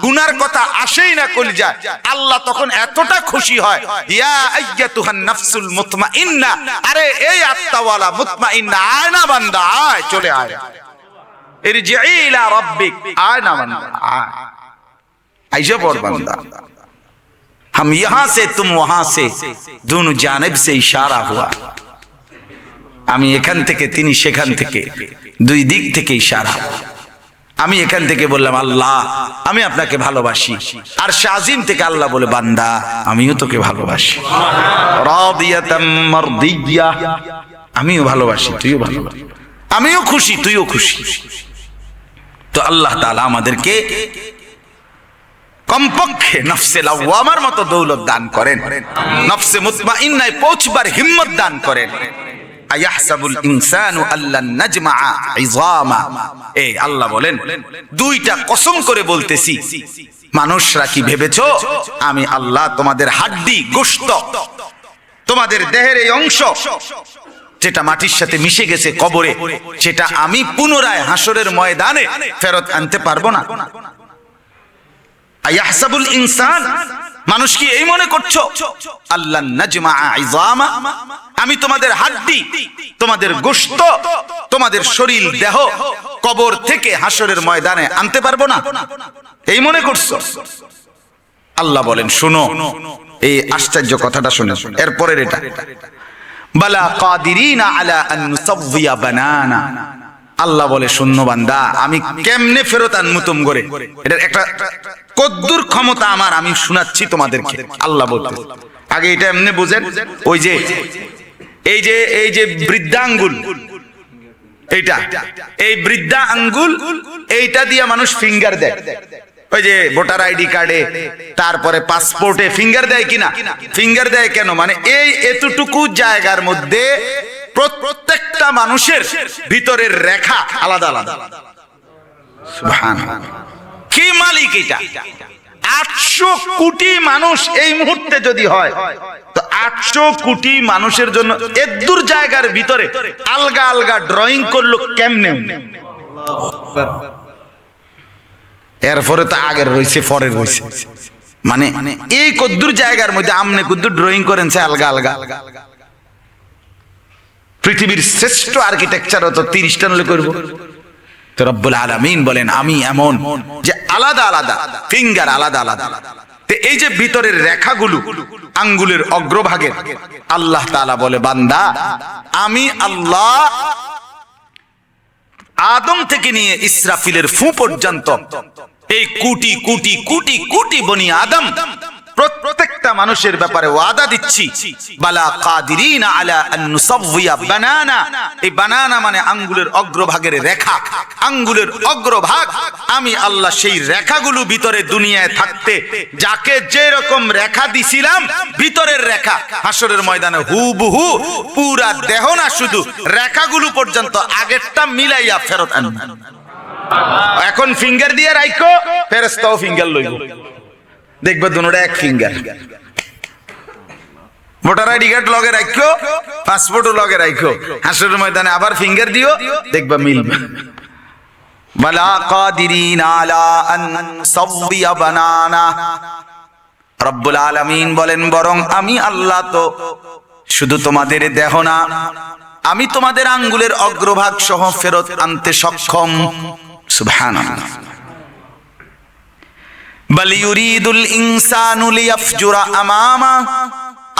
গুনার কথা আসেই না কলিজায়, আল্লাহ তখন এতটা খুশি হয়, ইয়া আইয়াতুহান নাফসুল মুতমাইন্না, আরে এই আত্মাওয়ালা মুতমাইন্না, আয় না বান্দা, আয়, চলে আয়, ইরজিই ইলা রাব্বিক, আয় না বান্দা, আয়, আইসা পড় বান্দা। हम यहां से तुम वहां से दोनों जानिब से इशारा हुआ। আমি এখান থেকে তিনি সেখান থেকে, দুই দিক থেকে ইশারা। আমি এখান থেকে বললাম আল্লাহ আমি আপনাকে ভালোবাসি, আর শাজিম থেকে আল্লাহ বলে বান্দা আমিও তোকে ভালোবাসি। রাদিয়াতাম মারদিয়া, আমিও ভালোবাসি তুইও ভালোবাসি, আমিও খুশি তুইও খুশি। তো আল্লাহ তাআলা আমাদেরকে কমপক্ষে নফসে লাওয়ামার মতো দৌলত দান করেন, নফসে মুতমাইন্নায় পৌঁছবার হিম্মত দান করেন। আয়াহসাবুল ইনসানু আল্লান নাজমা ইযামা, এই আল্লাহ বলেন দুইটা কসম করে বলতেছি, মানুষরা কি ভেবেছো আমি আল্লাহ তোমাদের হাড্ডি গোশত, তোমাদের দেহের এই অংশ যেটা মাটির সাথে মিশে গেছে কবরে, সেটা আমি পুনরায় হাসরের ময়দানে ফেরত আনতে পারবো না? আয়াহসাবুল ইনসান, মানুষ কি এই মনে করছো আল্লান নাজমা ইযামা, আমি তোমাদের হাড্ডি, তোমাদের গোশত, তোমাদের শরীর দেহ কবর থেকে হাসরের ময়দানে আনতে পারবো না? এই মনে করছো? আল্লাহ বলেন শোনো, এই আশ্চর্য কথাটা শুনে এরপরের এটা, বালা কাদিরিনা আলা আন নুসাওয়িয়া বানানা। আল্লাহ বলে শূন্য বান্দা আমি কেমনে ফেরত আনমু তুম করে, এটা একটা কদ্দুর ক্ষমতা আমার, আমি শোনাচ্ছি তোমাদেরকে। আল্লাহ বলতে আগে এটা এমনি বুঝেন, ওই যে এই যে বৃদ্ধা আঙ্গুল, এইটা এই বৃদ্ধা আঙ্গুল, এইটা দিয়ে মানুষ ফিঙ্গার দেয়, ওই যে ভোটার আইডি কার্ডে, তারপরে পাসপোর্টে ফিঙ্গার দেয় কিনা? ফিঙ্গার দেয় কেন? মানে এই এতটুকু জায়গার মধ্যে প্রত্যেকটা মানুষের ভিতরের রেখা আলাদা আলাদা। সুবহানাল্লাহ, কি মালিক এটা? 800 কোটি মানুষ এই মুহূর্তে যদি হয়, তো 800 কোটি মানুষের জন্য এদুর জায়গার ভিতরে আলগা আলগা ড্রয়িং করলো কেমনে? এরপরে তো আগের রয়েছে পরের রয়েছে, মানে এই কদ্দুর জায়গার মধ্যে আমনে কদ্দুর ড্রয়িং করেন সে আলগা আলগা। পৃথিবীর শ্রেষ্ঠ আর্কিটেকচার তো 30টা নলে করবো। তো রব্বুল আলামিন বলেন আমি এমন যে আলাদা আলাদা ফিঙ্গার, আলাদা আলাদা। তো এই যে ভিতরের রেখাগুলো আঙ্গুলের অগ্রভাগের, আল্লাহ তাআলা বলে বান্দা আমি আল্লাহ আদম থেকে নিয়ে ইসরাফিলের ফু পর্যন্ত এই কোটি কোটি কোটি কোটি বনি আদম প্রত্যেকটা মানুষের ব্যাপারে ওয়াদা দিচ্ছি, বালা কাদিরিনা আলা আন নুসাওয়িয়া বানানা। এই বানানা মানে আঙ্গুলের অগ্রভাগের রেখা, আঙ্গুলের অগ্রভাগ। আমি আল্লাহ সেই রেখাগুলো ভিতরে দুনিয়ায় থাকতে যাকে যে রকম রেখা দিছিলাম, ভিতরের রেখা হাসরের ময়দানে হুবহু পুরা দেহ না, শুধু রেখাগুলো পর্যন্ত আগেরটা মিলাইয়া ফেরত আনবে। এখন ফিঙ্গার দিয়ে রাখো, ফেরেশতাও ফিঙ্গার লইব, দেখবে দুটোটা এক ফিঙ্গার। ভোটার আইডি কার্ড লগে রাখো, পাসপোর্টও লগে রাখো, হাসরের ময়দানে আবার ফিঙ্গার দিও, দেখবে মিলবে। বালা কাদিরিনা আলা আন নুসাওয়িয়া বানানা। রব্বুল আলামিন বলেন বরং আমি আল্লাহ তো শুধু তোমাদের দেহ না, আমি তোমাদের আঙ্গুলের অগ্রভাগ সহ ফেরত আনতে সক্ষম। সুবহানাল্লাহ। বাল ইউরিদুল ইনসানু লিয়াফজুরা আমামা,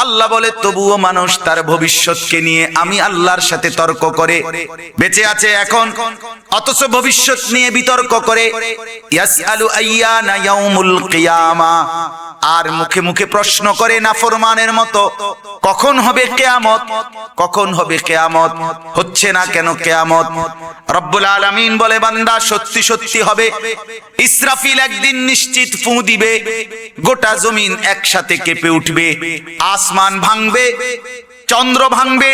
আল্লাহ বলে তবুও মানুষ তার ভবিষ্যৎকে নিয়ে আমি আল্লাহর সাথে তর্ক করে বেঁচে আছে এখন, অথচ ভবিষ্যৎ নিয়ে বিতর্ক করে। ইয়াসআলু আইয়ানা ইয়াউমুল কিয়ামা, আর মুখে মুখে প্রশ্ন করে নাফরমানের মতো, কখন হবে কিয়ামত, কখন হবে কিয়ামত, হচ্ছে না কেন কিয়ামত? রব্বুল আলামিন বলে বান্দা সত্যি সত্যি হবে। ইসরাফিল একদিন নিশ্চিত ফু দিবে, গোটা জমিন একসাথে কেঁপে উঠবে, আসমান ভাঙবে, চন্দ্র ভাঙবে,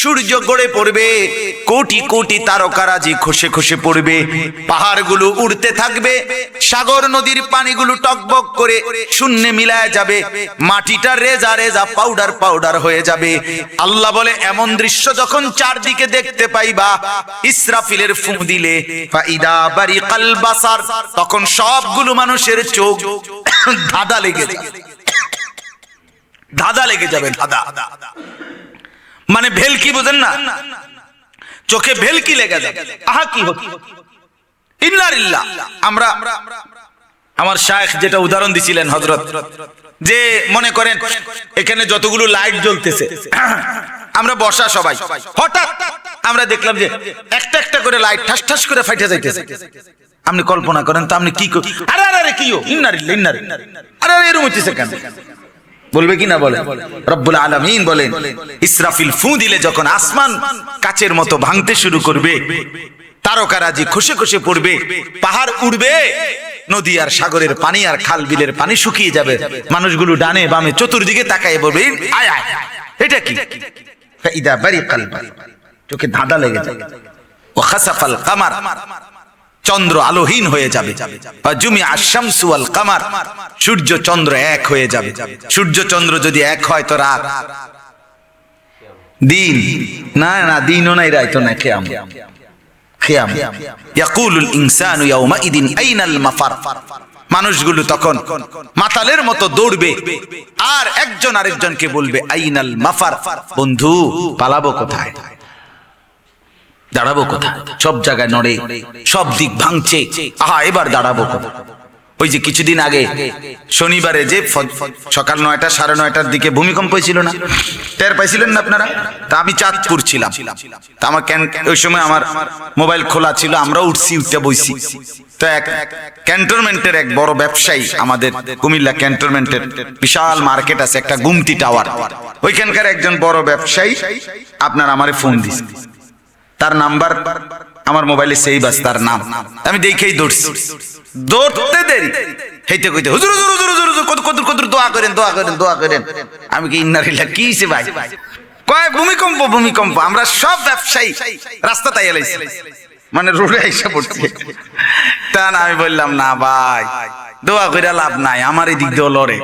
সূর্য গড়ে পড়বে, কোটি কোটি তারকারাজি খসে খসে পড়বে, পাহাড়গুলো উড়তে থাকবে, সাগর নদীর পানিগুলো টকবক করে শূন্যে মিলায় যাবে, মাটিটা রেজা রেজা পাউডার পাউডার হয়ে যাবে। আল্লাহ বলে এমন দৃশ্য যখন চারদিকে দেখতে পাইবা, ইসরাফিলের ফু দিলে ফাইদা বারিকাল বাসার, তখন সবগুলো মানুষের চোখ ধাঁধা লেগে যাবে, ধাঁধা লেগে যাবে, ধাঁধা মানে ভেলকি, বুঝেন না, চোখে ভেলকি লেগে যাবে। আহা কি হচ্ছে, ইন্নালিল্লাহ। আমরা আমার শায়েখ যেটা উদাহরণ দিছিলেন হযরত, যে মনে করেন এখানে যতগুলো লাইট জ্বলতেছে, আমরা বসা সবাই, হঠাৎ আমরা দেখলাম যে একটা একটা করে লাইট ঠাস ঠাস করে ফাইটে যাইতেছে। আপনি কল্পনা করেন তো, আপনি কি আরে আরে আরে কি ইন্নালিল্লাহ ইন্নালিল্লাহ, আরে আরে এরকম হচ্ছে কেন? বলবে কি না বলে? রব্বুল আলামিন বলেন ইসরাফিল ফু দিলে যখন আসমান কাচের মতো ভাঙতে শুরু করবে, তারকারাজি খসে খসে পড়বে, পাহাড় উড়বে, নদী আর সাগরের পানি আর খাল বিলের পানি শুকিয়ে যাবে, মানুষগুলো ডানে বামে চতুর্দিকে তাকায় বলবে আয় আয়, এটা কি? ফাইদা বারিকাল বাসার, চোখে ধাঁধা লেগে যাবে। ওয়া খাসাফাল কামার, চন্দ্র আলোহীন হয়ে যাবে। জুমিআ শামসু ওয়াল কামার, সূর্য চন্দ্র এক হয়ে যাবে। সূর্য চন্দ্র যদি এক হয় তো রাত, দিন না, না দিনও নাই রাতও নাই, কিয়ামত। কিয়ামত ইয়াকুলুল ইনসানু ইয়াউমাইদিন আইনাল মাফার, মানুষগুলো তখন মাতালের মতো দৌড়বে আর একজন আরেকজনকে বলবে আইনাল মাফার, বন্ধু পালাবো কোথায়, দাঁড়াবো কোথায়? সব জায়গায় নড়ে, সব দিক ভাঙছে, আহা এবার দাঁড়াবো কোথায়? ওই যে কিছুদিন আগে শনিবারে যে সকাল 9টা 9:30টার দিকে ভূমিকম্প হয়েছিল না, টের পাইছিলেন না আপনারা? তা আমি চাঁদপুর ছিলাম, তা আমার ওই সময় আমার মোবাইল খোলা ছিল, আমরা উঠছি, উঠতে বইছি, তো এক ক্যান্টনমেন্টের এক বড় ব্যবসায়ী, আমাদের কুমিল্লা ক্যান্টনমেন্টের বিশাল মার্কেট আছে একটা, গুমতি টাওয়ার, ওইখানকার একজন বড় ব্যবসায়ী আপনার আমারে ফোন দিছে, তার নাম্বার আমার মোবাইলে সেই বাস, তার নাম আমি দেখেই দৌড়ছি, দৌড়তে দেরি হেইতে কইতে হুজুর হুজুর হুজুর হুজুর কত কত কত দোয়া করেন দোয়া করেন দোয়া করেন। আমি কি ইন্নালিল্লাহ, কি হইছে ভাই? কয় ভূমিকম্প ভূমিকম্প। আমরা সব ব্যবসায়ী রাস্তা তাই এলাইছি, মানে রোডে এসে পড়ছে। তা না, আমি বললাম না ভাই দোয়া কইরা লাভ নাই, আমার এই দিক দিয়ে লড়ে,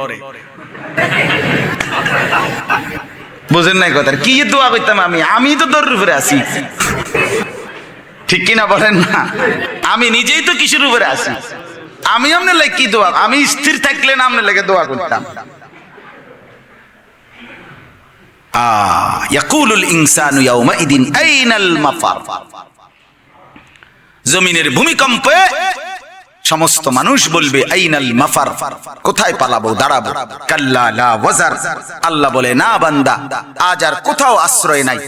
বুঝেন নাই কথা? কি দোয়া করতাম আমি? আমি তো দৌড়ের উপরে আছি, ঠিক কিনা বলেন না? আমি নিজেই তো কিসের উপরে আছি, আমি আপনার লাগে কি দোয়া? আমি স্থির থাকলে না আপনার লাগে দোয়া করতাম। ইয়াকুলুল ইনসানু ইয়াউমাইদিন আইনাল মাফার, জমিনের ভূমিকম্পে সমস্ত মানুষ বলবে আইনাল মাফার, কোথায় পালাবো, দাঁড়াবো? কাল্লা লা ওয়াজার, আল্লাহ বলে না বান্দা, আজ আর কোথাও আশ্রয় নাই,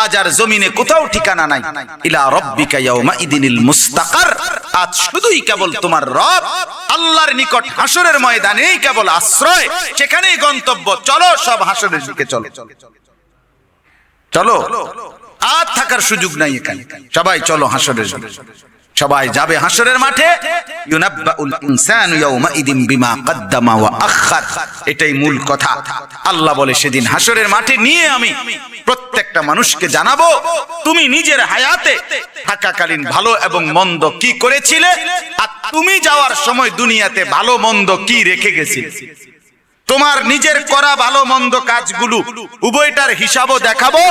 আজ আর জমিনে কোথাও ঠিকানা নাই। ইলা রাব্বিকা ইয়াউমাইদিনিল মুস্তাকার, আজ শুধুই কেবল তোমার রব আল্লাহর নিকট হাসরের ময়দানেই কেবল আশ্রয়, সেখানেই গন্তব্য। চলো সব হাসরের দিকে চলো, চলো, আর থাকার সুযোগ নাই এখানে, সবাই চলো হাসরের দিকে। সবাই যাবে হাসরের মাঠে। ইউনাব্বাউল ইনসানু ইয়াউমাইদিন বিমা কদ্দামা ওয়া আখার, এটাই মূল কথা। আল্লাহ বলে সেদিন হাসরের মাঠে নিয়ে আমি প্রত্যেকটা মানুষকে জানাবো, তুমি নিজের হায়াতে থাকাকালীন ভালো এবং মন্দ কি করেছিলে, আর তুমি যাওয়ার সময় দুনিয়াতে ভালো মন্দ কি রেখে গেছিলে। তোমার নিজের করা ভালো মন্দ কাজগুলো উভয়টার হিসাবও দেখাবো,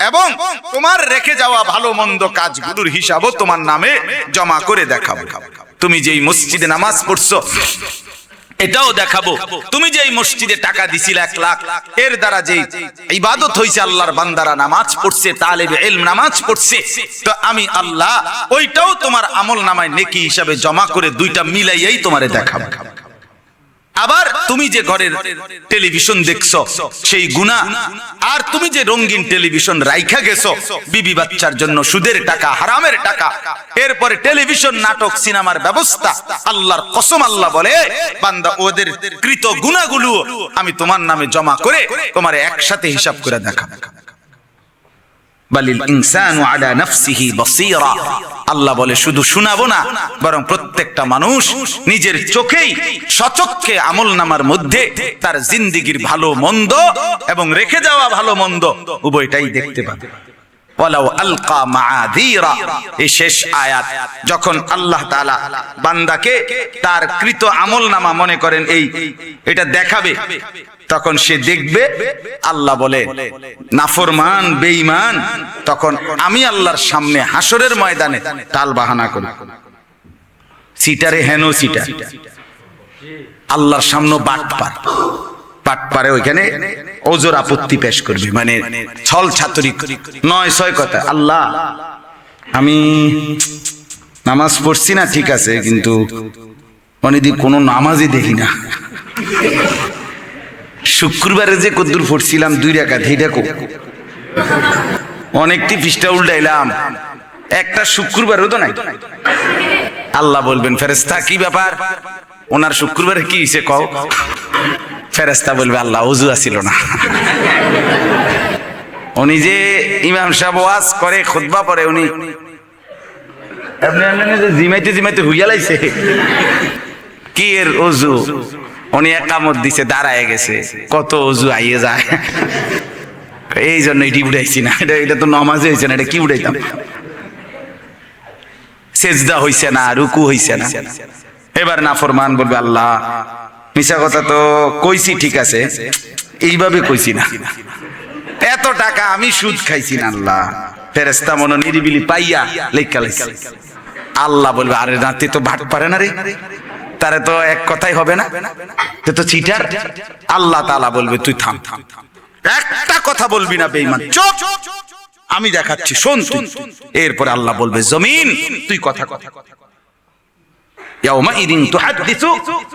এবং তোমার রেখে যাওয়া ভালো মন্দ কাজগুলোর হিসাবও তোমার নামে জমা করে দেখাবো। তুমি যেই মসজিদে নামাজ পড়ছো এটাও দেখাবো, তুমি যেই মসজিদে টাকা দিছিলে 1 লাখ, এর দ্বারা যে ইবাদত হইছে, আল্লাহর বান্দারা নামাজ পড়ছে, তালেবে ইলম নামাজ পড়ছে, তো আমি আল্লাহ ওইটাও তোমার আমল নামায় নেকি হিসাবে জমা করে দুইটা মিলাইয়াই তোমারে দেখাবো। আবার তুমি যে ঘরের টেলিভিশন দেখছো সেই গুনাহ, আর তুমি যে রঙিন টেলিভিশন রাইখা গেছো বিবি বাচ্চার জন্য সুদের টাকা, হারামের টাকা, এরপরে টেলিভিশন, নাটক, সিনেমার ব্যবস্থা, আল্লাহর কসম আল্লাহ বলে বান্দা ওদের কৃত গুনাহগুলো আমি তোমার নামে জমা করে তোমার একসাথে হিসাব করে দেখাবো। বালিল ইনসানু আলা নাফসিহি বাসীরা, আল্লাহ বলে শুধু শোনাবো না, বরং প্রত্যেকটা মানুষ নিজের চোখেই সচক্ষে আমলনামার মধ্যে তার জিন্দেগীর ভালো মন্দ এবং রেখে যাওয়া ভালো মন্দ উভয়টাই দেখতে পাবে। ওয়ালাউ আলকা মাআযীরা, এই শেষ আয়াত যখন আল্লাহ তাআলা বান্দাকে তার কৃত আমলনামা মনে করেন এটা দেখাবে, তখন সে দেখবে আল্লাহ বলে নাফরমান বেঈমান, তখন আমি আল্লাহর সামনে হাসরের ময়দানে টাল বাহানা করি, সিটারে হেনো সিটার, আল্লাহর সামনে বাটপারে ওইখানে ওজোর আপত্তি পেশ করবে, মানে ছল ছাত্রী ৯-৬ কথা। আল্লাহ আমি নামাজ পড়ছি না ঠিক আছে, কিন্তু অনেকদিন কোনো নামাজই দেখি না, শুক্রবারে যে কদ্দুর পড়ছিলাম 2 রাকাত, এইটা অনেকটি পৃষ্ঠা উল্টাইলাম, একটা শুক্রবারও তো নাই। আল্লাহ বলবেন ফেরেশতা কি ব্যাপার, ওনার শুক্রবারে কি হইছে কও? ফেরেশতা বলবে আল্লাহ ওযু আছিল না। উনি যে ইমাম সাহেব ওয়াজ করে, খুতবা পড়ে, উনি জিমাইতে জিমাইতে হইয়া লাইছে, কি এর ওযু? উনি একামত দিছে, দাঁড়ায় গেছে, কত ওযু আইয়ে যায়, এই জন্য এটি উঠাইছি না, এটা তো নামাজে হয়েছে না, এটা কি উঠাইতাম? সেজদা হইছে না, রুকু হইছে না। এবার নাফরমান বলবে আল্লাহ মিছা কথা তো কইছি ঠিক আছে, এইভাবে কইছি না, এত টাকা আমি সুদ খাইছি না আল্লাহ। ফেরেশতা মনে নিরিবিলি পাইয়া লেখা লাইছে। আল্লাহ বলবে আরে রাতে তো ভাট পারে না রে, তারে তো এক কথাই হবে না, তো চিটার। আল্লাহ তাআলা বলবে তুই থাম, একটা কথা বলবি না বেঈমান, চুপ, আমি দেখাচ্ছি শোন তুই। এরপর আল্লাহ বলবে জমিন তুই কথা কথা, ইয়াউমাইদিন তুহাদ্দিসু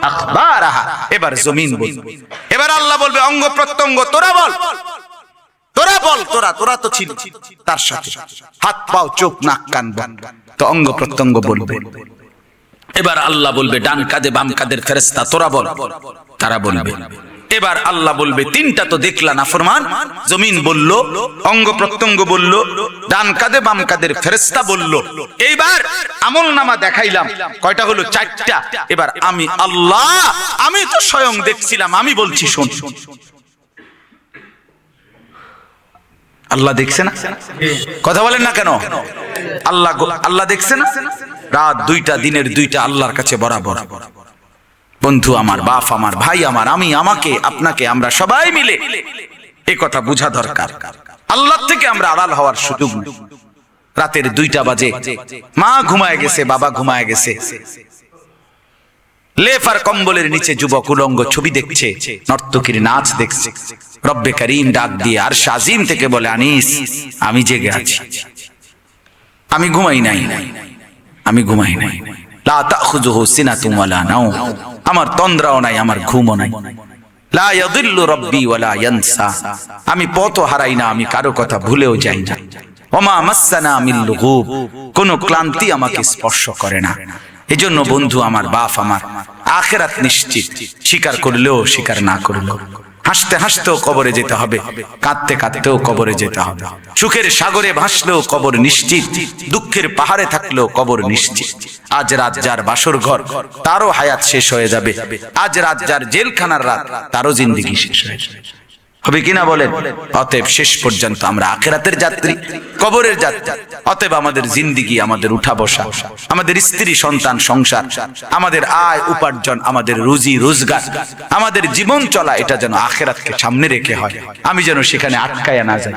আখবারাহা, এবার জমিন বলবে, এবার আল্লাহ বলবে অঙ্গ প্রত্যঙ্গ তোরা বল, তোরা বল, তোরা তো ছিল তার সাথে, হাত পাও চোখ নাক কান বন্ধ, তো অঙ্গ প্রত্যঙ্গ বলবে। এবার আল্লাহ বলবে ডান কাঁধে বাম কাঁধের ফেরেশতা তোরা বল, তারা বলবে। এবার আল্লাহ বলবে তিনটা তো দেখলা নাফরমান, জমিন বলল, অঙ্গ প্রত্যঙ্গ বলল, ডান কাঁধে বাম কাঁধের ফেরেশতা বলল, এইবার আমলনামা দেখাইলাম, কয়টা হলো? 4টা। এবার আমি আল্লাহ, আমি তো স্বয়ং দেখছিলাম, আমি বলছি শোন। আল্লাহ দেখছে না? কথা বলেন না কেন? আল্লাহ দেখছে না? রাত 2টা, দিনের 2টা আল্লাহর কাছে বরাবর। বন্ধু আমার, বাপ আমার, ভাই আমার, আমি, আমাকে, আপনাকে, আমরা সবাই মিলে এই কথা বোঝা দরকার। আল্লাহ থেকে আমরা আড়াল হওয়ার সুযোগ নেই। রাতের 2টা বাজে, মা ঘুমায় গেছে, বাবা ঘুমায় গেছে, লেফ আর কম্বলের নিচে যুবক উলঙ্গ ছবি দেখছে, নর্তকীর নাচ দেখছে। রব্বে করিম ডাক দিয়ে আরশ আজিম থেকে বলে আনিস আমি জেগে আছি, আমি ঘুমাই নাই, আমি ঘুমাই নাই। লা তাখুযুহু সিনাতুন ওয়ালা নাওম, আমার তন্দ্রাও নাই, আমার ঘুমও নাই। লা ইয়াদিল্লু রাব্বি ওয়ালা ইয়ানসা, আমি পথও হারাই না, আমি কারো কথা ভুলেও যাই না। ওমা মাসসানা মিন লুগুব, কোন ক্লান্তি আমাকে স্পর্শ করে না। এজন্য বন্ধু আমার, বাপ আমার, আখিরাত নিশ্চিত, স্বীকার করলেও স্বীকার না করলেও, হাসতে হাসতেও কবরে যেতে হবে, কাঁদতে কাঁদতেও কবরে যেতে হবে। সুখের সাগরে ভাসলেও কবর নিশ্চিত, দুঃখের পাহাড়ে থাকলেও কবর নিশ্চিত। আজ রাত যার বাসর ঘর, তারও হায়াত শেষ হয়ে যাবে। আজ রাত যার জেলখানার রাত, তারও জিন্দেগি শেষ হয়ে যাবে, হবে কিনা বলেন? অতএব শেষ পর্যন্ত আমরা আখিরাতের যাত্রী, কবরের যাত্রী। অতএব আমাদের জিন্দেগি, আমাদের উঠা বসা, আমাদের স্ত্রী সন্তান সংসার, আমাদের আয় উপার্জন, আমাদের রুজি রোজগার, আমাদের জীবন চলা, এটা যেন আখিরাতকে সামনে রেখে হয়। আমি যেন সেখানে আটকায়া না যাই।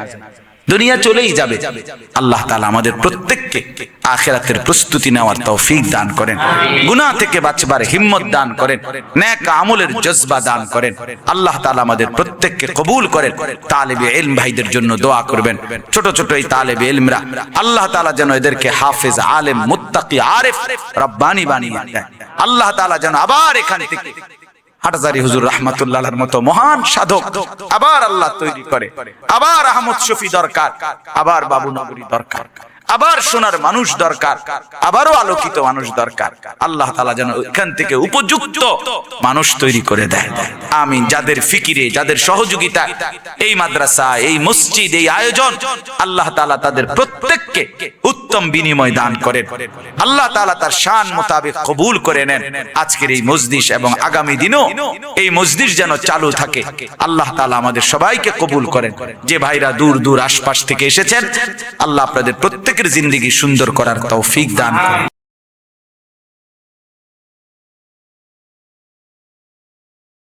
দুনিয়া চলেই যাবে। আল্লাহ তাআলা আমাদের প্রত্যেককে আখিরাতের প্রস্তুতি নেওয়ার তৌফিক দান করেন, গুনাহ থেকে বাঁচবার হিম্মত দান করেন, নেক আমলের জজবা দান করেন। আল্লাহ তাআলা আমাদের প্রত্যেককে কবুল করেন। তালেবে ইলম ভাইদের জন্য দোয়া করবেন। ছোট ছোট এই তালেবে ইলমরা আল্লাহ তাআলা যেন এদেরকে হাফেজ, আলেম, মুত্তাকি, আরিফ, রব্বানি বানিয়ে দেন। আল্লাহ তাআলা যেন আবার এখান থেকে হাটহাজারী হুজুর রাহমাতুল্লাহর মতো মহান সাধক আবার আল্লাহ তৈরি করে, আবার আহমদ শফি দরকার, আবার বাবু নগরী দরকার, আবার সোনার মানুষ দরকার, আবারও আলোকিত মানুষ দরকার। আল্লাহ তাআলা যেন এখান থেকে উপযুক্ত মানুষ তৈরি করে দেয়। আমিন। যাদের ফিকিরে, যাদের সহযোগিতা এই মাদ্রাসা, এই মসজিদ, এই আয়োজন, আল্লাহ তাআলা তাদের প্রত্যেককে উত্তম বিনিময় দান করেন। আল্লাহ তাআলা তার শান মোতাবেক কবুল করে নেন আজকের এই মজলিস, এবং আগামী দিনও এই মজলিস যেন চালু থাকে। আল্লাহ তাআলা আমাদের সবাইকে কবুল করেন। যে ভাইরা দূর দূর আশপাশ থেকে এসেছেন, আল্লাহ আপনাদের প্রত্যেকের জিন্দেগি সুন্দর করার তৌফিক দান করেন।